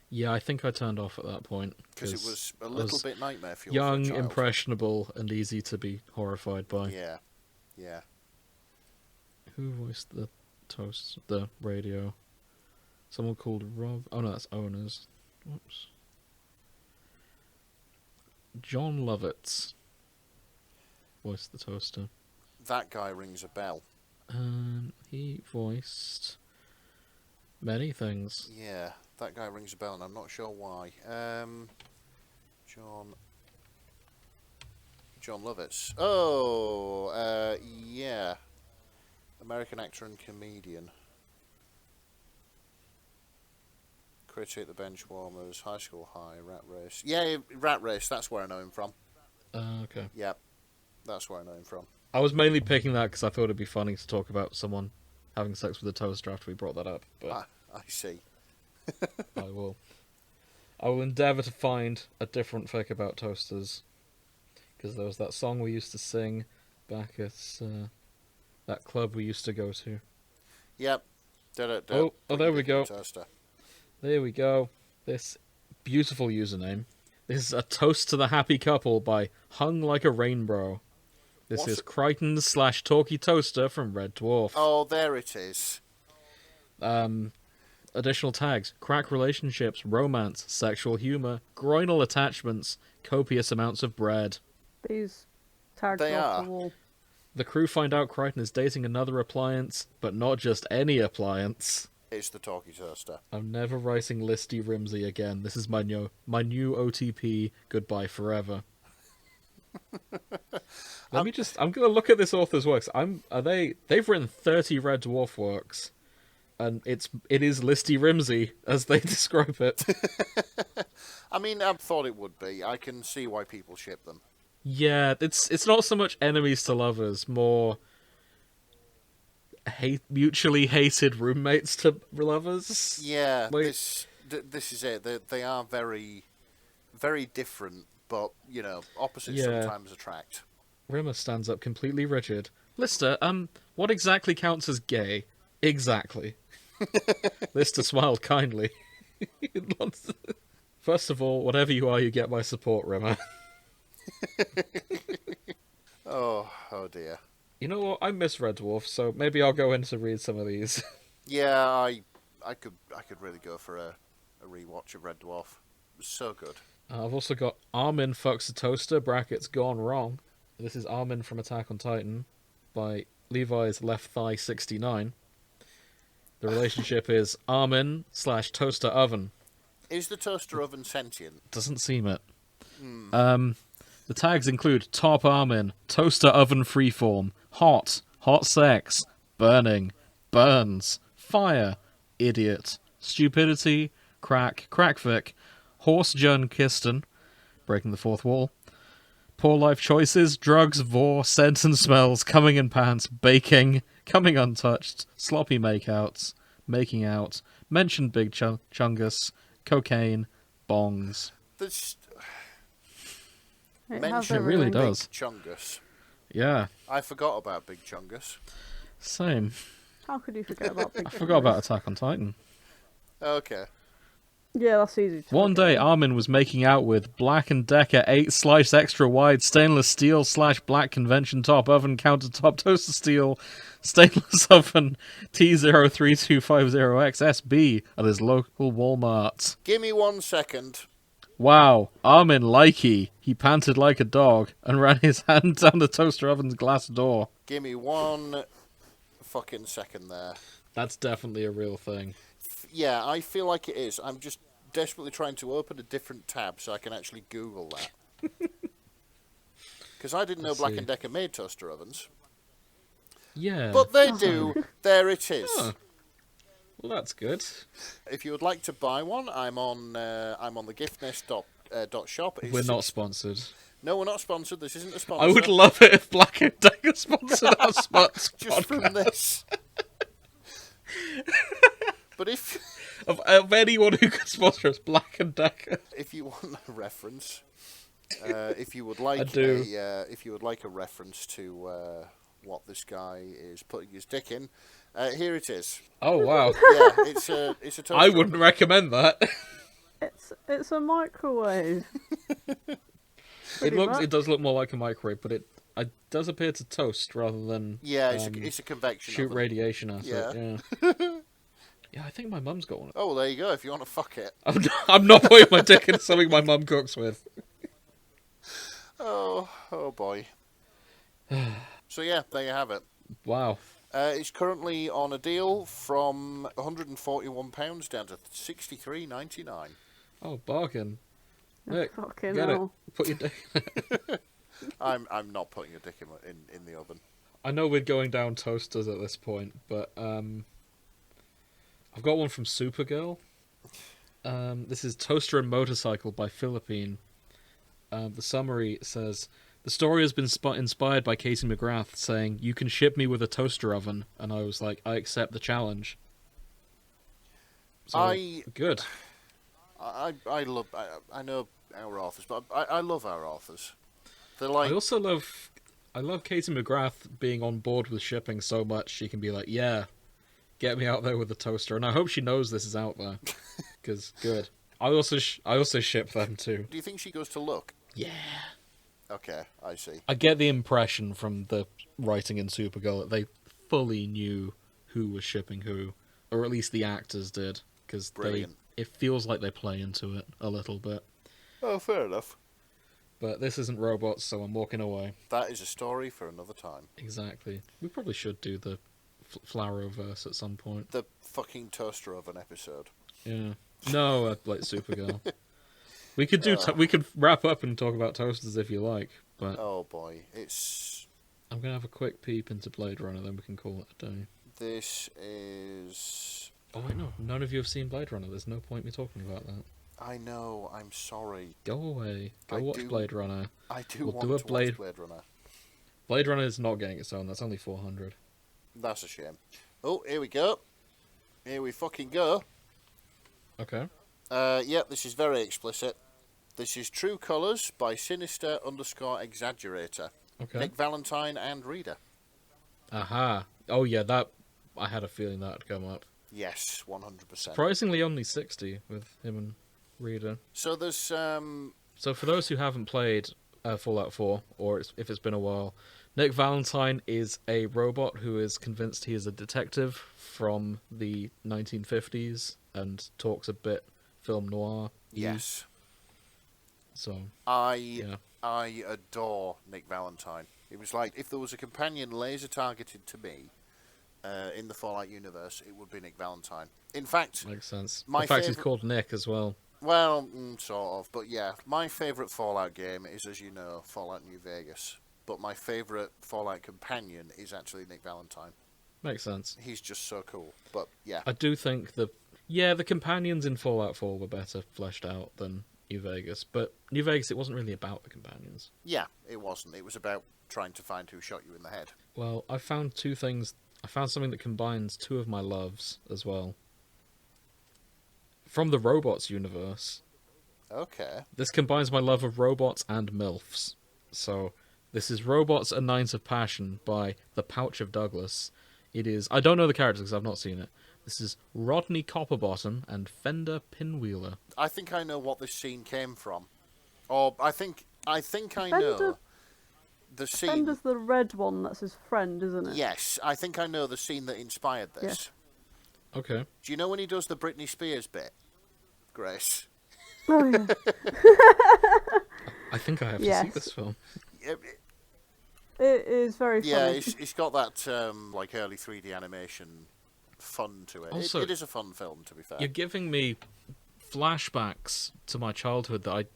Yeah, I think I turned off at that point. Because it was a little bit nightmare fuel. Young, for a child. impressionable, and easy to be horrified by. Yeah. Yeah. Who voiced the radio? Someone called Rob... Oh no, that's Owners. Whoops. John Lovitz voiced the toaster. That guy rings a bell. He voiced many things. Yeah, that guy rings a bell, and I'm not sure why. John Lovitz. Oh, yeah. American actor and comedian. Critic, The Benchwarmers, High School High, Rat Race. Yeah, Rat Race, that's where I know him from. Okay. Yep, that's where I know him from. I was mainly picking that because I thought it'd be funny to talk about someone having sex with a toaster after we brought that up. But I see. I will endeavour to find a different fic about toasters. Because there was that song we used to sing back at that club we used to go to. Yep. Oh, there we go. Toaster. There we go. This beautiful username. This is A Toast to the Happy Couple by Hung Like a Rainbow. This is Crichton / Talkie Toaster from Red Dwarf. Oh, there it is. Additional tags: crack relationships, romance, sexual humour, groinal attachments, copious amounts of bread. These tags They are are. off the wall. The crew find out Crichton is dating another appliance, but not just any appliance. It's the talkie toaster. I'm never writing Listy Rimsey again. This is my new OTP. Goodbye forever. I'm gonna look at this author's works. They've written 30 Red Dwarf works, and it is Listy Rimsey as they describe it. I mean, I thought it would be. I can see why people ship them. Yeah, it's not so much enemies to lovers, more mutually hated roommates to lovers. Yeah, Like, this is it. They are very, very different, but opposites Yeah. sometimes attract. Rimmer stands up completely rigid. Lister, what exactly counts as gay? Exactly. Lister smiled kindly. First of all, whatever you are, you get my support, Rimmer. Oh dear. You know what? I miss Red Dwarf, so maybe I'll go in to read some of these. Yeah, I could really go for a rewatch of Red Dwarf. It was so good. I've also got Armin Fucks a Toaster, brackets gone wrong. This is Armin from Attack on Titan by Levi's Left Thigh 69. The relationship is Armin/toaster oven. Is the toaster oven sentient? Doesn't seem it. The tags include Top Armin, Toaster Oven Freeform, Hot, Hot Sex, Burning, Burns, Fire, Idiot, Stupidity, Crackvic, Horse Jern Kisten, Breaking the Fourth Wall, Poor Life Choices, Drugs, Vor, Scent and Smells, Coming in Pants, Baking, Coming Untouched, Sloppy Makeouts, Making Out, Mentioned Big Chungus, Cocaine, Bongs. There's It mention has It really everything. does. Big Chungus. Yeah, I forgot about Big Chungus. same. How could you forget about Big I forgot about Attack on Titan. Okay. Yeah, that's easy. To One forget. day, Armin was making out with Black & Decker 8-slice extra wide stainless steel / black convention top oven countertop toaster steel stainless oven T03250XSB at his local Walmart. Give me 1 second. Wow, Armin likey. He panted like a dog and ran his hand down the toaster oven's glass door. Give me 1 fucking second there. That's definitely a real thing. Yeah, I feel like it is. I'm just desperately trying to open a different tab so I can actually Google that. Because I didn't know Let's Black see. & Decker made toaster ovens. Yeah. But they do. There it is. Huh. Well, that's good. If you would like to buy one, I'm on the giftnest.shop. We're not sponsored. No, we're not sponsored. This isn't a sponsor. I would love it if Black & Decker sponsored our spots. Just from this. But if Of anyone who could sponsor us, Black & Decker. if you want a reference, if you would like I do. if you would like a reference to what this guy is putting his dick in, here it is. Oh, wow. Yeah, it's a toaster I wouldn't oven. recommend that. It's a microwave. It does look more like a microwave, but it does appear to toast rather than Yeah, it's a convection shoot oven. radiation at Yeah. it. Yeah. Yeah, I think my mum's got one. Oh, well, there you go. If you want to fuck it. I'm not putting my dick in something my mum cooks with. Oh boy. So yeah, there you have it. Wow. It's currently on a deal from £141 down to $63.99. Oh, bargain. Nick, Fucking get hell. it. Put your dick in it. I'm not putting a dick in the oven. I know we're going down toasters at this point, but I've got one from Supergirl. This is Toaster and Motorcycle by Philippine. The summary says, the story has been inspired by Casey McGrath saying, "You can ship me with a toaster oven." And I was like, I accept the challenge. So, good. I love. I know our authors, but I love our authors. They're like. I also love Casey McGrath being on board with shipping so much she can be like, yeah, get me out there with a toaster. And I hope she knows this is out there. Because, good. I also ship them too. Do you think she goes to look? Yeah. Okay, I see. I get the impression from the writing in Supergirl that they fully knew who was shipping who. Or at least the actors did. Because Brilliant. it feels like they play into it a little bit. Oh, fair enough. But this isn't robots, so I'm walking away. That is a story for another time. Exactly. We probably should do the Floweroverse at some point. The fucking toaster oven episode. Yeah. No, like Supergirl. We could do. We could wrap up and talk about toasters if you like, but Oh boy, it's. I'm gonna have a quick peep into Blade Runner, then we can call it a day. This is. Oh wait, no, none of you have seen Blade Runner. There's no point me talking about that. I know. I'm sorry. Go away. Go watch Blade Runner. I do We'll want do a to Blade. watch Blade Runner. Blade Runner is not getting its own. That's only 400. That's a shame. Oh, here we go. Here we fucking go. Okay. Yep, this is very explicit. This is True Colours by Sinister_Exaggerator. Okay. Nick Valentine and Reader. Aha. Oh yeah, that. I had a feeling that would come up. Yes, 100%. Surprisingly, only 60 with him and Reader. So there's So for those who haven't played Fallout 4, or if it's been a while, Nick Valentine is a robot who is convinced he is a detective from the 1950s and talks a bit film noir. yes. So I adore Nick Valentine. It was like if there was a companion laser targeted to me in the Fallout universe, it would be Nick Valentine. In fact, makes sense. My In fact, he's favourite- called Nick as well. well, sort of, but yeah, my favourite Fallout game is, as you know, Fallout New Vegas. But my favourite Fallout companion is actually Nick Valentine. Makes sense. He's just so cool. But yeah, I do think the companions in Fallout 4 were better fleshed out than New Vegas, but New Vegas, it wasn't really about the companions. yeah, it wasn't. It was about trying to find who shot you in the head. Well, I found two things. I found something that combines two of my loves as well. From the Robots universe, Okay. this combines my love of robots and MILFs. So, this is Robots: A Night of Passion by The Pouch of Douglas. It is... I don't know the characters because I've not seen it. This is Rodney Copperbottom and Fender Pinwheeler. I think I know what this scene came from. Or I think I Fender- know the scene. Fender's the red one that's his friend, isn't it? Yes, I think I know the scene that inspired this. Yes. Okay. Do you know when he does the Britney Spears bit, Grace? Oh, yeah. I think I have to see Yes. this film. It is very funny. Yeah, it's got that like early 3D animation fun to it. Also, it is a fun film, to be fair. You're giving me flashbacks to my childhood that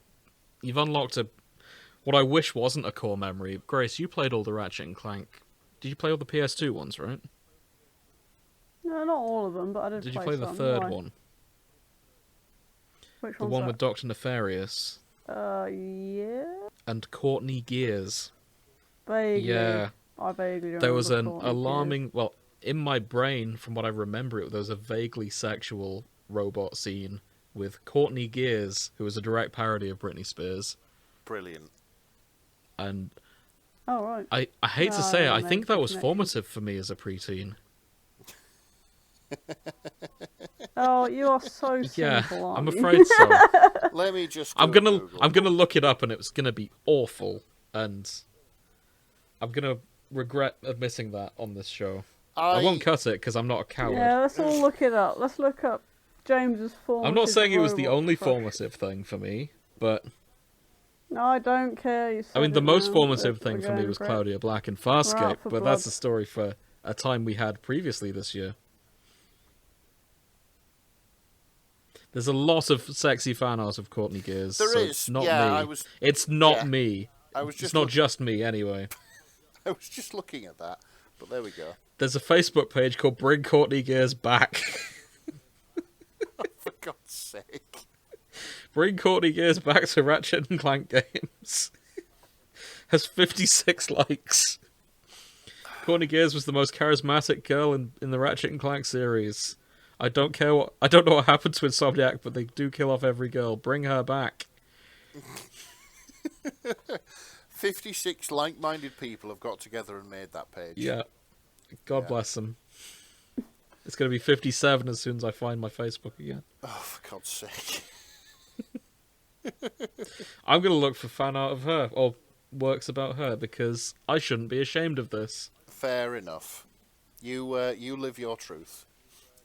you've unlocked what I wish wasn't a core memory. Grace, you played all the Ratchet and Clank. Did you play all the PS2 ones, right? No, not all of them, but I did. Did you play the some. third Why? one? Which The one's one that? with Dr. Nefarious Yeah. and Courtney Gears. Vaguely. Yeah. I vaguely remember. There was an Courtney alarming... Well, in my brain, from what I remember, there was a vaguely sexual robot scene with Courtney Gears, who was a direct parody of Britney Spears. Brilliant. And Gears. Oh, right. I hate to No, say it, I I don't think make that the was connection. formative for me as a preteen. Oh, you are so Yeah, simple, aren't I'm you? afraid so. Let me just. I'm go gonna Google. look it up, and it's gonna be awful, and I'm gonna regret admitting that on this show. I won't cut it because I'm not a coward. Yeah, let's all look it up. Let's look up James's formative. I'm not saying it was the robot only crush. formative thing for me, but No, I don't care. You I mean said the it most now. formative We're thing for me going was for it. Claudia Black and We're out Farscape, for but that's blood. a story for a time we had previously this year. There's a lot of sexy fan art of Courtney Gears. There so is, It's not yeah, me. I was- It's not yeah. me. I was It's just. not just me, anyway. I was just looking at that, but there we go. There's a Facebook page called Bring Courtney Gears Back. For God's sake. Bring Courtney Gears back to Ratchet and Clank games. Has 56 likes. Courtney Gears was the most charismatic girl in the Ratchet and Clank series. I don't know what happened to Insomniac, but they do kill off every girl. Bring her back. 56 like-minded people have got together and made that page. Yeah. God Yeah. bless them. It's going to be 57 as soon as I find my Facebook again. Oh, for God's sake. I'm going to look for fan art of her, or works about her, because I shouldn't be ashamed of this. Fair enough. You live your truth.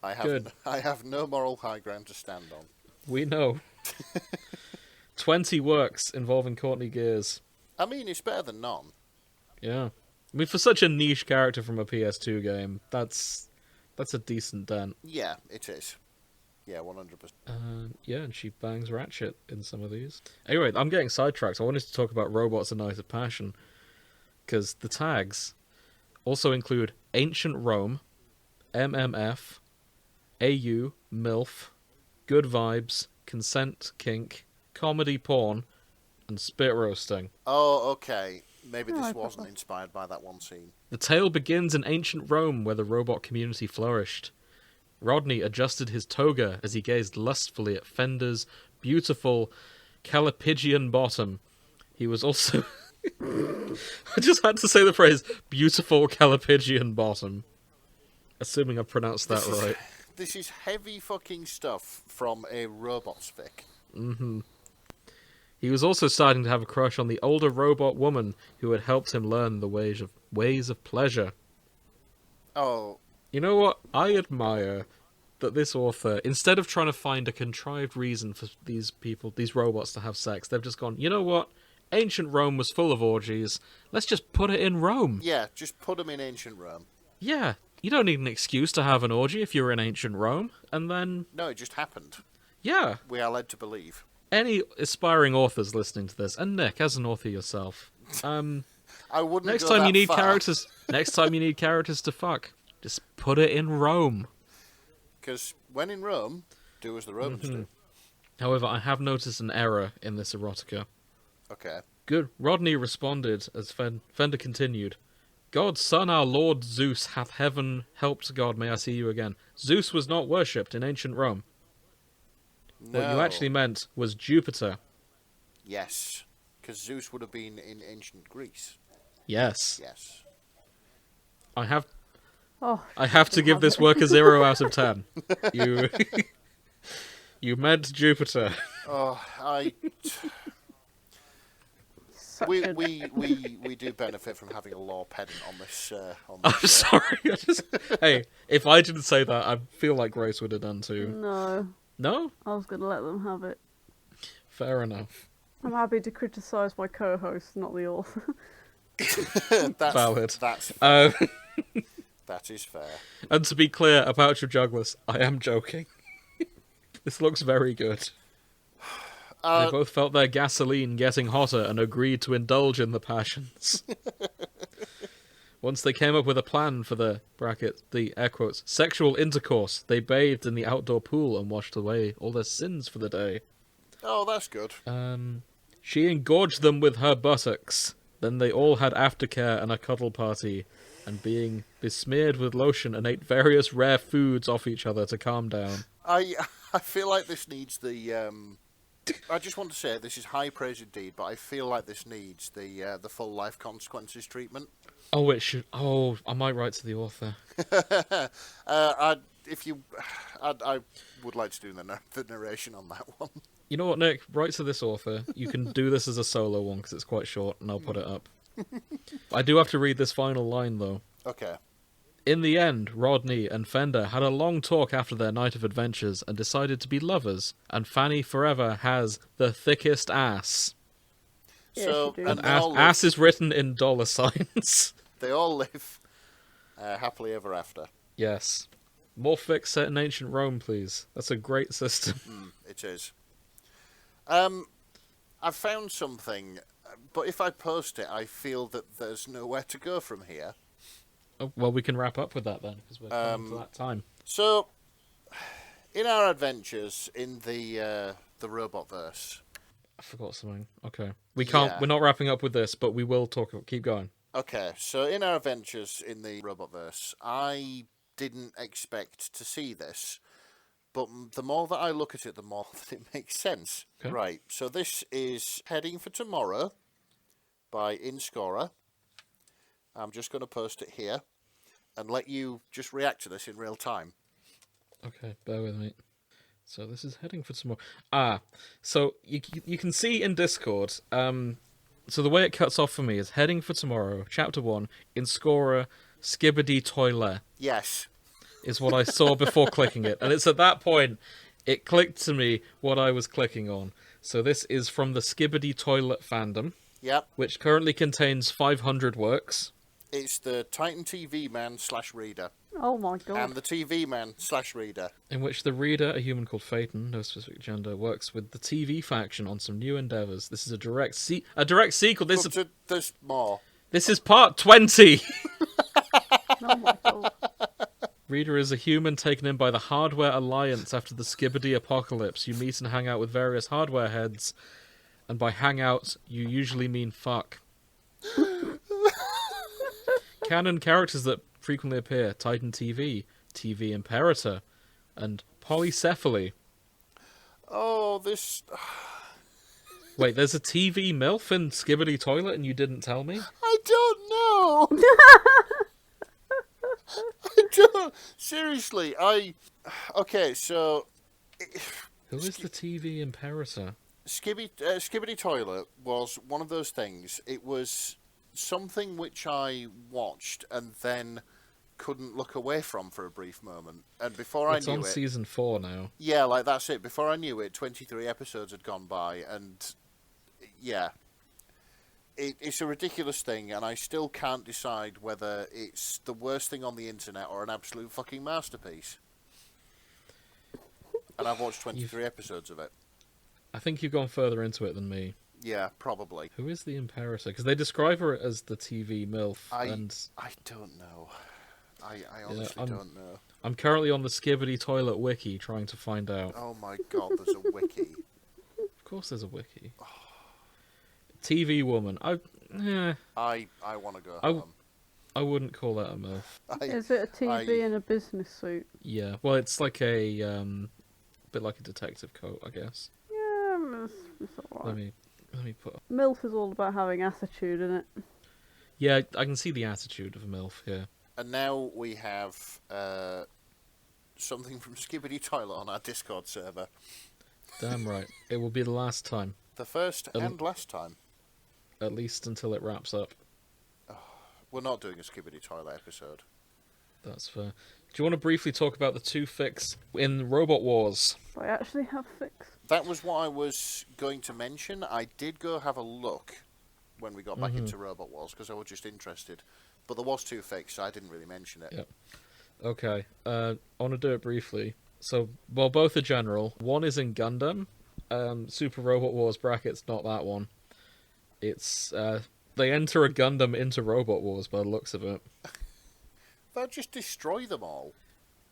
I have Good. I have no moral high ground to stand on. We know. 20 works involving Courtney Gears. I mean, it's better than none. Yeah. I mean, for such a niche character from a PS2 game, that's a decent dent. Yeah, it is. Yeah, 100%. Yeah, and she bangs Ratchet in some of these. Anyway, I'm getting sidetracked. I wanted to talk about Robots: A Night of Passion, because the tags also include Ancient Rome, MMF, AU, MILF, Good Vibes, Consent Kink, Comedy Porn, and Spit Roasting. Oh, okay. Maybe Oh, this I wasn't forgot. inspired by that one scene. The tale begins in ancient Rome, where the robot community flourished. Rodney adjusted his toga as he gazed lustfully at Fender's beautiful Calipigian bottom. He was also... I just had to say the phrase, beautiful Calipigian bottom. Assuming I pronounced that right. This is heavy fucking stuff from a Robots fic. Mm-hmm. He was also starting to have a crush on the older robot woman who had helped him learn the ways of pleasure. Oh, You know what? I admire that this author, instead of trying to find a contrived reason for these robots to have sex, they've just gone, you know what? Ancient Rome was full of orgies. Let's just put it in Rome. yeah, just put them in ancient Rome. Yeah, you don't need an excuse to have an orgy if you're in ancient Rome. And then, No, it just happened. yeah, We are led to believe. any aspiring authors listening to this, and Nick, as an author yourself, I wouldn't next go time that you need far, characters, next time you need characters to fuck, just put it in Rome. because when in Rome, do as the Romans do. However, I have noticed an error in this erotica. Okay. Good. Rodney responded as Fender continued. God's son, our Lord Zeus, hath heaven helped God, may I see you again. Zeus was not worshipped in ancient Rome. No. What you actually meant was Jupiter. Yes, because Zeus would have been in ancient Greece. Yes. Yes. I have Oh, to give this work a 0 out of 10. You you meant Jupiter. Oh, such we, a... we do benefit from having a law pedant on this. I'm sorry. Hey, if I didn't say that, I feel like Grace would have done too. No, No? I was going to let them have it. Fair enough. I'm happy to criticise my co-host, not the author. That's Valid. That's Uh, that is fair. and to be clear about your jugglers, I am joking. This looks very good. They both felt their gasoline getting hotter and agreed to indulge in the passions. Once they came up with a plan for the air quotes, sexual intercourse, they bathed in the outdoor pool and washed away all their sins for the day. Oh, that's good. She engorged them with her buttocks. Then they all had aftercare and a cuddle party, and being besmeared with lotion and ate various rare foods off each other to calm down. I feel like this needs the. I just want to say this is high praise indeed, but I feel like this needs the full life consequences treatment. Oh, it should. Oh, I might write to the author. I would like to do the narration on that one. You know what, Nick? Write to this author. You can do this as a solo one because it's quite short, and I'll put it up. I do have to read this final line, though. Okay. In the end, Rodney and Fender had a long talk after their night of adventures and decided to be lovers, and Fanny forever has the thickest ass. Yeah, So she do. and And they all live, ass is written in dollar signs. they all live happily ever after. Yes. More fics set in ancient Rome, please. That's a great system. It is. I've found something, but if I post it, I feel that there's nowhere to go from here. Oh, well, we can wrap up with that then, because we're coming to that time. So, in our adventures in the Robotverse, I forgot something. Okay. We can't. Yeah. We're not wrapping up with this, but we will talk. Keep going. okay, so in our adventures in the Robotverse, I didn't expect to see this, but the more that I look at it, the more that it makes sense. Okay. Right, so this is Heading for Tomorrow by InScorer. I'm just going to post it here and let you just react to this in real time. Okay, bear with me. So this is Heading for Tomorrow. So you can see in Discord. So the way it cuts off for me is Heading for Tomorrow, Chapter 1, InScorer, Skibbity Toilet. Yes. Is what I saw before clicking it. And it's at that point, it clicked to me what I was clicking on. So this is from the Skibbity Toilet fandom, Yep. which currently contains 500 works. It's the Titan TV man / reader. Oh my god. And the TV man / reader. In which the reader, a human called Phaeton, no specific gender, works with the TV faction on some new endeavors. This is a direct sequel. There's more. This is part 20. Oh my god. Reader is a human taken in by the Hardware Alliance after the Skibbity apocalypse. You meet and hang out with various hardware heads, and by hang out, you usually mean fuck. Canon characters that frequently appear: Titan TV, TV Imperator, and Polycephaly. Oh, this... Wait, there's a TV MILF in Skibbity Toilet and you didn't tell me? I don't know! I don't... Seriously, Okay, so... Who is the TV Imperator? Skibbity Toilet was one of those things. It was something which I watched and then couldn't look away from for a brief moment. And before It's I knew on it... season 4 now. Yeah, like, that's it. Before I knew it, 23 episodes had gone by, and... Yeah. It's a ridiculous thing, and I still can't decide whether it's the worst thing on the internet or an absolute fucking masterpiece. And I've watched 23 episodes of it. I think you've gone further into it than me. Yeah, probably. Who is the Imperator? Because they describe her as the TV MILF, and... I don't know. I honestly don't know. I'm currently on the Skibbity Toilet wiki trying to find out. Oh my god, there's a wiki. Of course there's a wiki. TV woman. I want to go home. I wouldn't call that a MILF. Is it a TV in a business suit? Yeah, well, it's like a bit like a detective coat, I guess. Yeah, it's alright. Let me put. MILF is all about having attitude in it. Yeah, I can see the attitude of a MILF here. And now we have something from Skibbity Toilet on our Discord server. Damn right. It will be the last time. The first and last time. At least until it wraps up. We're not doing a Skibbity Toilet episode. That's fair. Do you want to briefly talk about the two fics in Robot Wars? I actually have fix. That was what I was going to mention. I did go have a look when we got back into Robot Wars because I was just interested. But there was two fics, so I didn't really mention it. Yep. Okay. I want to do it briefly. So, well, both are general. One is in Gundam. Super Robot Wars brackets, not that one. It's, they enter a Gundam into Robot Wars by the looks of it. That'd just destroy them all.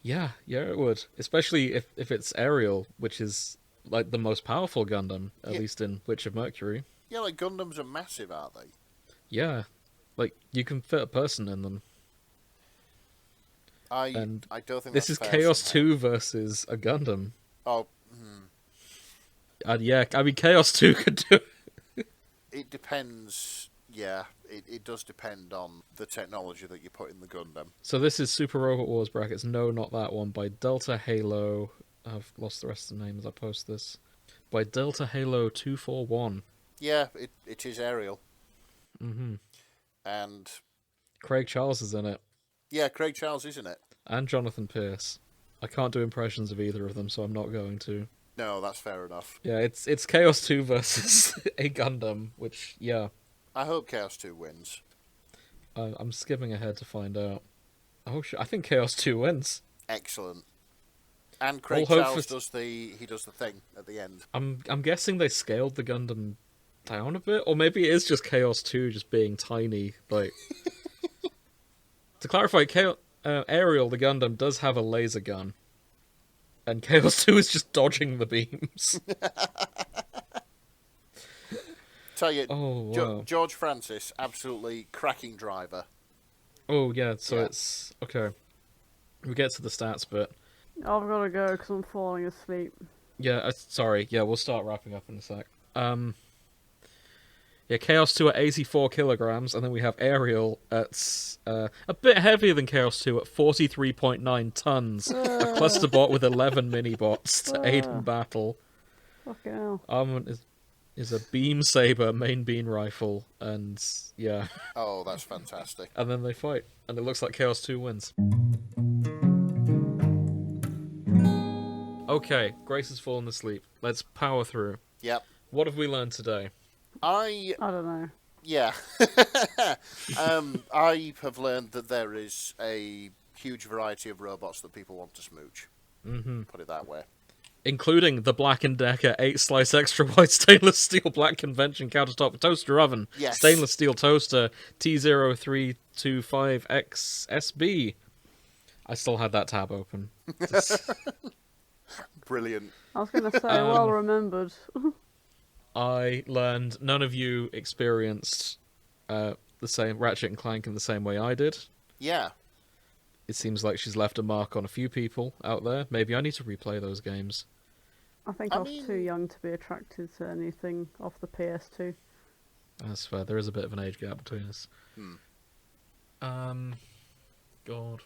Yeah, it would. Especially if it's Ariel, which is, like, the most powerful Gundam, at least in Witch of Mercury. Yeah, like, Gundams are massive, aren't they? Yeah. Like, you can fit a person in them. I don't think this is Chaos 2 versus a Gundam. Oh, yeah, I mean, Chaos 2 could do it. It depends. Yeah, it does depend on the technology that you put in the Gundam. So this is Super Robot Wars brackets. No, not that one. By Delta Halo. I've lost the rest of the name as I post this. By Delta Halo 241. Yeah, it is Ariel. Mm-hmm. And Craig Charles is in it. Yeah, Craig Charles is in it. And Jonathan Pierce. I can't do impressions of either of them, so I'm not going to. No, that's fair enough. Yeah, it's Chaos 2 versus a Gundam, which, yeah. I hope Chaos 2 wins. I'm skipping ahead to find out. Oh, I think Chaos 2 wins. Excellent. And Craig We'll Charles does the thing at the end. I'm guessing they scaled the Gundam down a bit, or maybe it is just Chaos 2 just being tiny. Like, to clarify, Ariel, the Gundam, does have a laser gun. And Chaos 2 is just dodging the beams. Tell you, wow. George Francis, absolutely cracking driver. Oh, yeah, so it's... Okay. We get to the stats bit. I've got to go because I'm falling asleep. Yeah, sorry. Yeah, we'll start wrapping up in a sec. Yeah, Chaos 2 at 84 kilograms, and then we have Ariel at a bit heavier than Chaos 2 at 43.9 tons. A cluster bot with 11 mini-bots to aid in battle. Fucking hell. Armament is a beam saber, main beam rifle, and yeah. Oh, that's fantastic. And then they fight, and it looks like Chaos 2 wins. Okay, Grace has fallen asleep. Let's power through. Yep. What have we learned today? I don't know. Yeah. I have learned that there is a huge variety of robots that people want to smooch. Mm-hmm. Put it that way. Including the Black & Decker 8-slice extra wide stainless steel black convention countertop toaster oven. Yes. Stainless steel toaster T0325XSB. I still had that tab open. Brilliant. I was going to say, well remembered. I learned none of you experienced the same Ratchet and Clank in the same way I did. Yeah. It seems like she's left a mark on a few people out there. Maybe I need to replay those games. I think I was too young to be attracted to anything off the PS2. That's fair. There is a bit of an age gap between us. God.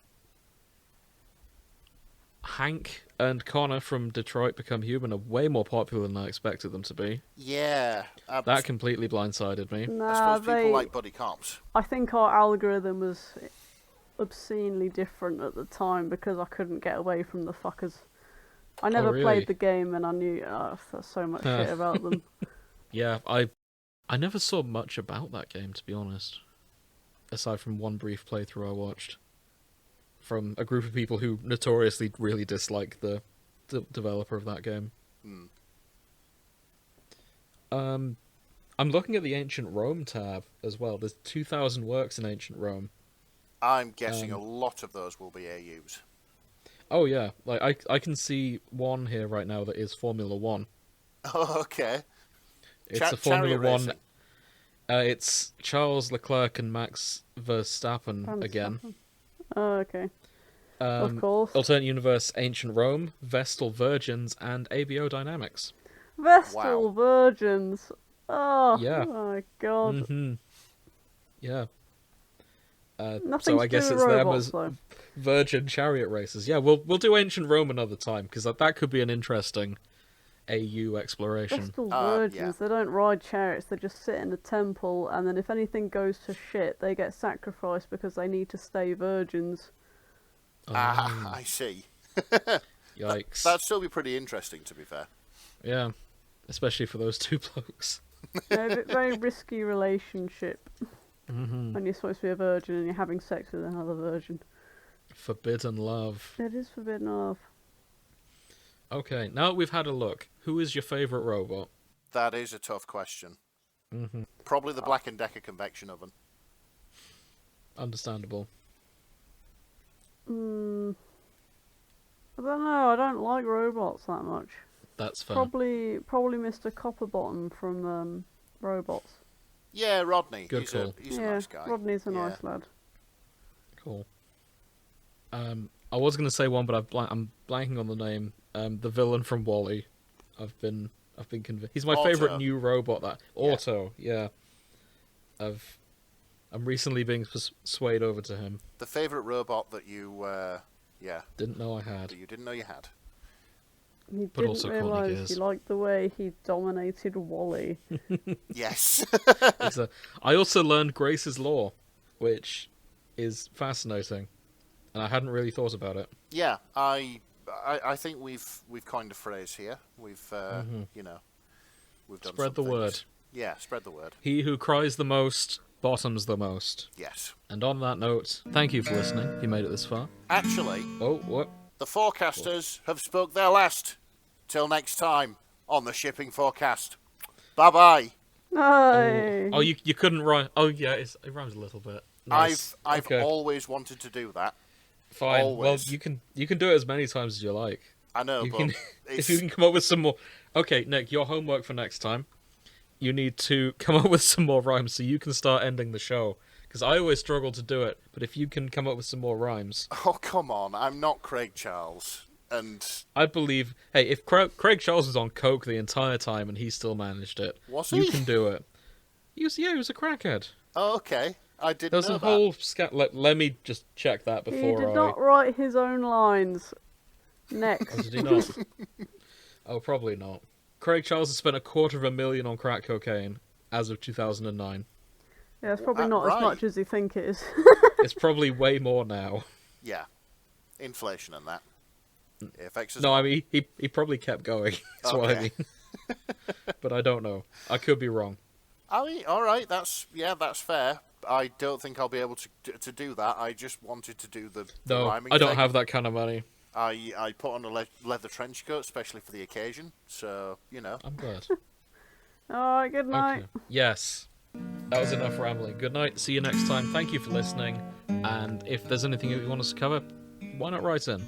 Hank and Connor from Detroit Become Human are way more popular than I expected them to be. Yeah. That completely blindsided me. I Nah, suppose people like buddy cops. I think our algorithm was obscenely different at the time because I couldn't get away from the fuckers. I never really? played the game and I knew there's so much shit about them. Yeah, I never saw much about that game, to be honest. Aside from one brief playthrough I watched. From a group of people who notoriously really dislike the developer of that game. I'm looking at the Ancient Rome tab as well. There's 2,000 works in Ancient Rome. I'm guessing a lot of those will be AUs. Oh yeah, like I can see one here right now that is Formula One. Oh, okay. It's a Formula One. Racing. It's Charles Leclerc and Max Verstappen again. Oh, okay. Of course. Alternate Universe, Ancient Rome, Vestal Virgins, and ABO Dynamics. Vestal Virgins. Oh, Yeah. my god. Mm-hmm. Yeah. Nothing So I to guess do it's with them robots, as though. Virgin Chariot Races. Yeah, we'll do Ancient Rome another time, because that could be an interesting AU exploration. Vestal Virgins, yeah. they don't ride chariots, they just sit in a temple, and then if anything goes to shit, they get sacrificed because they need to stay virgins. I see. Yikes. That'd still be pretty interesting, to be fair. Yeah, especially for those two blokes. Very risky relationship Mm-hmm. when you're supposed to be a virgin and you're having sex with another virgin. Forbidden love. It is forbidden love. Okay, now that we've had a look, who is your favourite robot? That is a tough question. Mm-hmm. Probably the Black & Decker convection oven. Understandable. I don't know, I don't like robots that much. That's fair. Probably Mr. Copperbottom from Robots. Yeah, Rodney. Good he's call. a nice guy. Rodney's a Yeah. nice lad. Cool. I was going to say one, but I'm blanking on the name. The villain from Wall-E. I've been convinced. He's my Otto. favourite new robot. That Auto, yeah. I'm recently being swayed over to him. The favourite robot that you, Didn't know I had. that you didn't know you had. You But didn't also Courtney realise Gears. you liked the way he dominated Wally. Yes. I also learned Grace's Law, which is fascinating, and I hadn't really thought about it. Yeah, I think we've coined a phrase here. We've we've done Spread the some word. things. Yeah, spread the word. He who cries the most bottoms the most. Yes. And on that note, thank you for listening. You made it this far. Actually, Oh, what? the forecasters have spoke their last. Till next time on the shipping forecast. Bye bye. Hey! Oh, you couldn't rhyme. Oh, yeah, it rhymes a little bit. Nice. I've Okay. always wanted to do that. Fine. always. Well, you can do it as many times as you like. I know, You but can, if you can come up with some more. Okay, Nick, your homework for next time. You need to come up with some more rhymes so you can start ending the show. Because I always struggle to do it, but if you can come up with some more rhymes, oh come on, I'm not Craig Charles, and I believe. Hey, if Craig Charles was on coke the entire time and he still managed it, was you he? can do it. He was a crackhead. Oh, okay, I didn't There's know a that. whole let me just check that He before did not write his own lines. Oh, Next. did he not? Oh, probably not. Craig Charles has spent $250,000 on crack cocaine as of 2009. Yeah, it's probably not right. as much as you think it is. It's probably way more now. Yeah, inflation and that. It affects us No, all. I mean he probably kept going. That's what I Okay. mean. But I don't know. I could be wrong. All right, that's fair. I don't think I'll be able to do that. I just wanted to do the No, rhyming I don't thing. have that kind of money. I put on a leather trench coat, especially for the occasion. So, you know. I'm glad. Alright, good night. Okay. Yes. That was enough rambling. Good night. See you next time. Thank you for listening. And if there's anything you want us to cover, why not write in?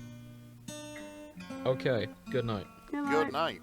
Okay. Good night. Good night. Good night.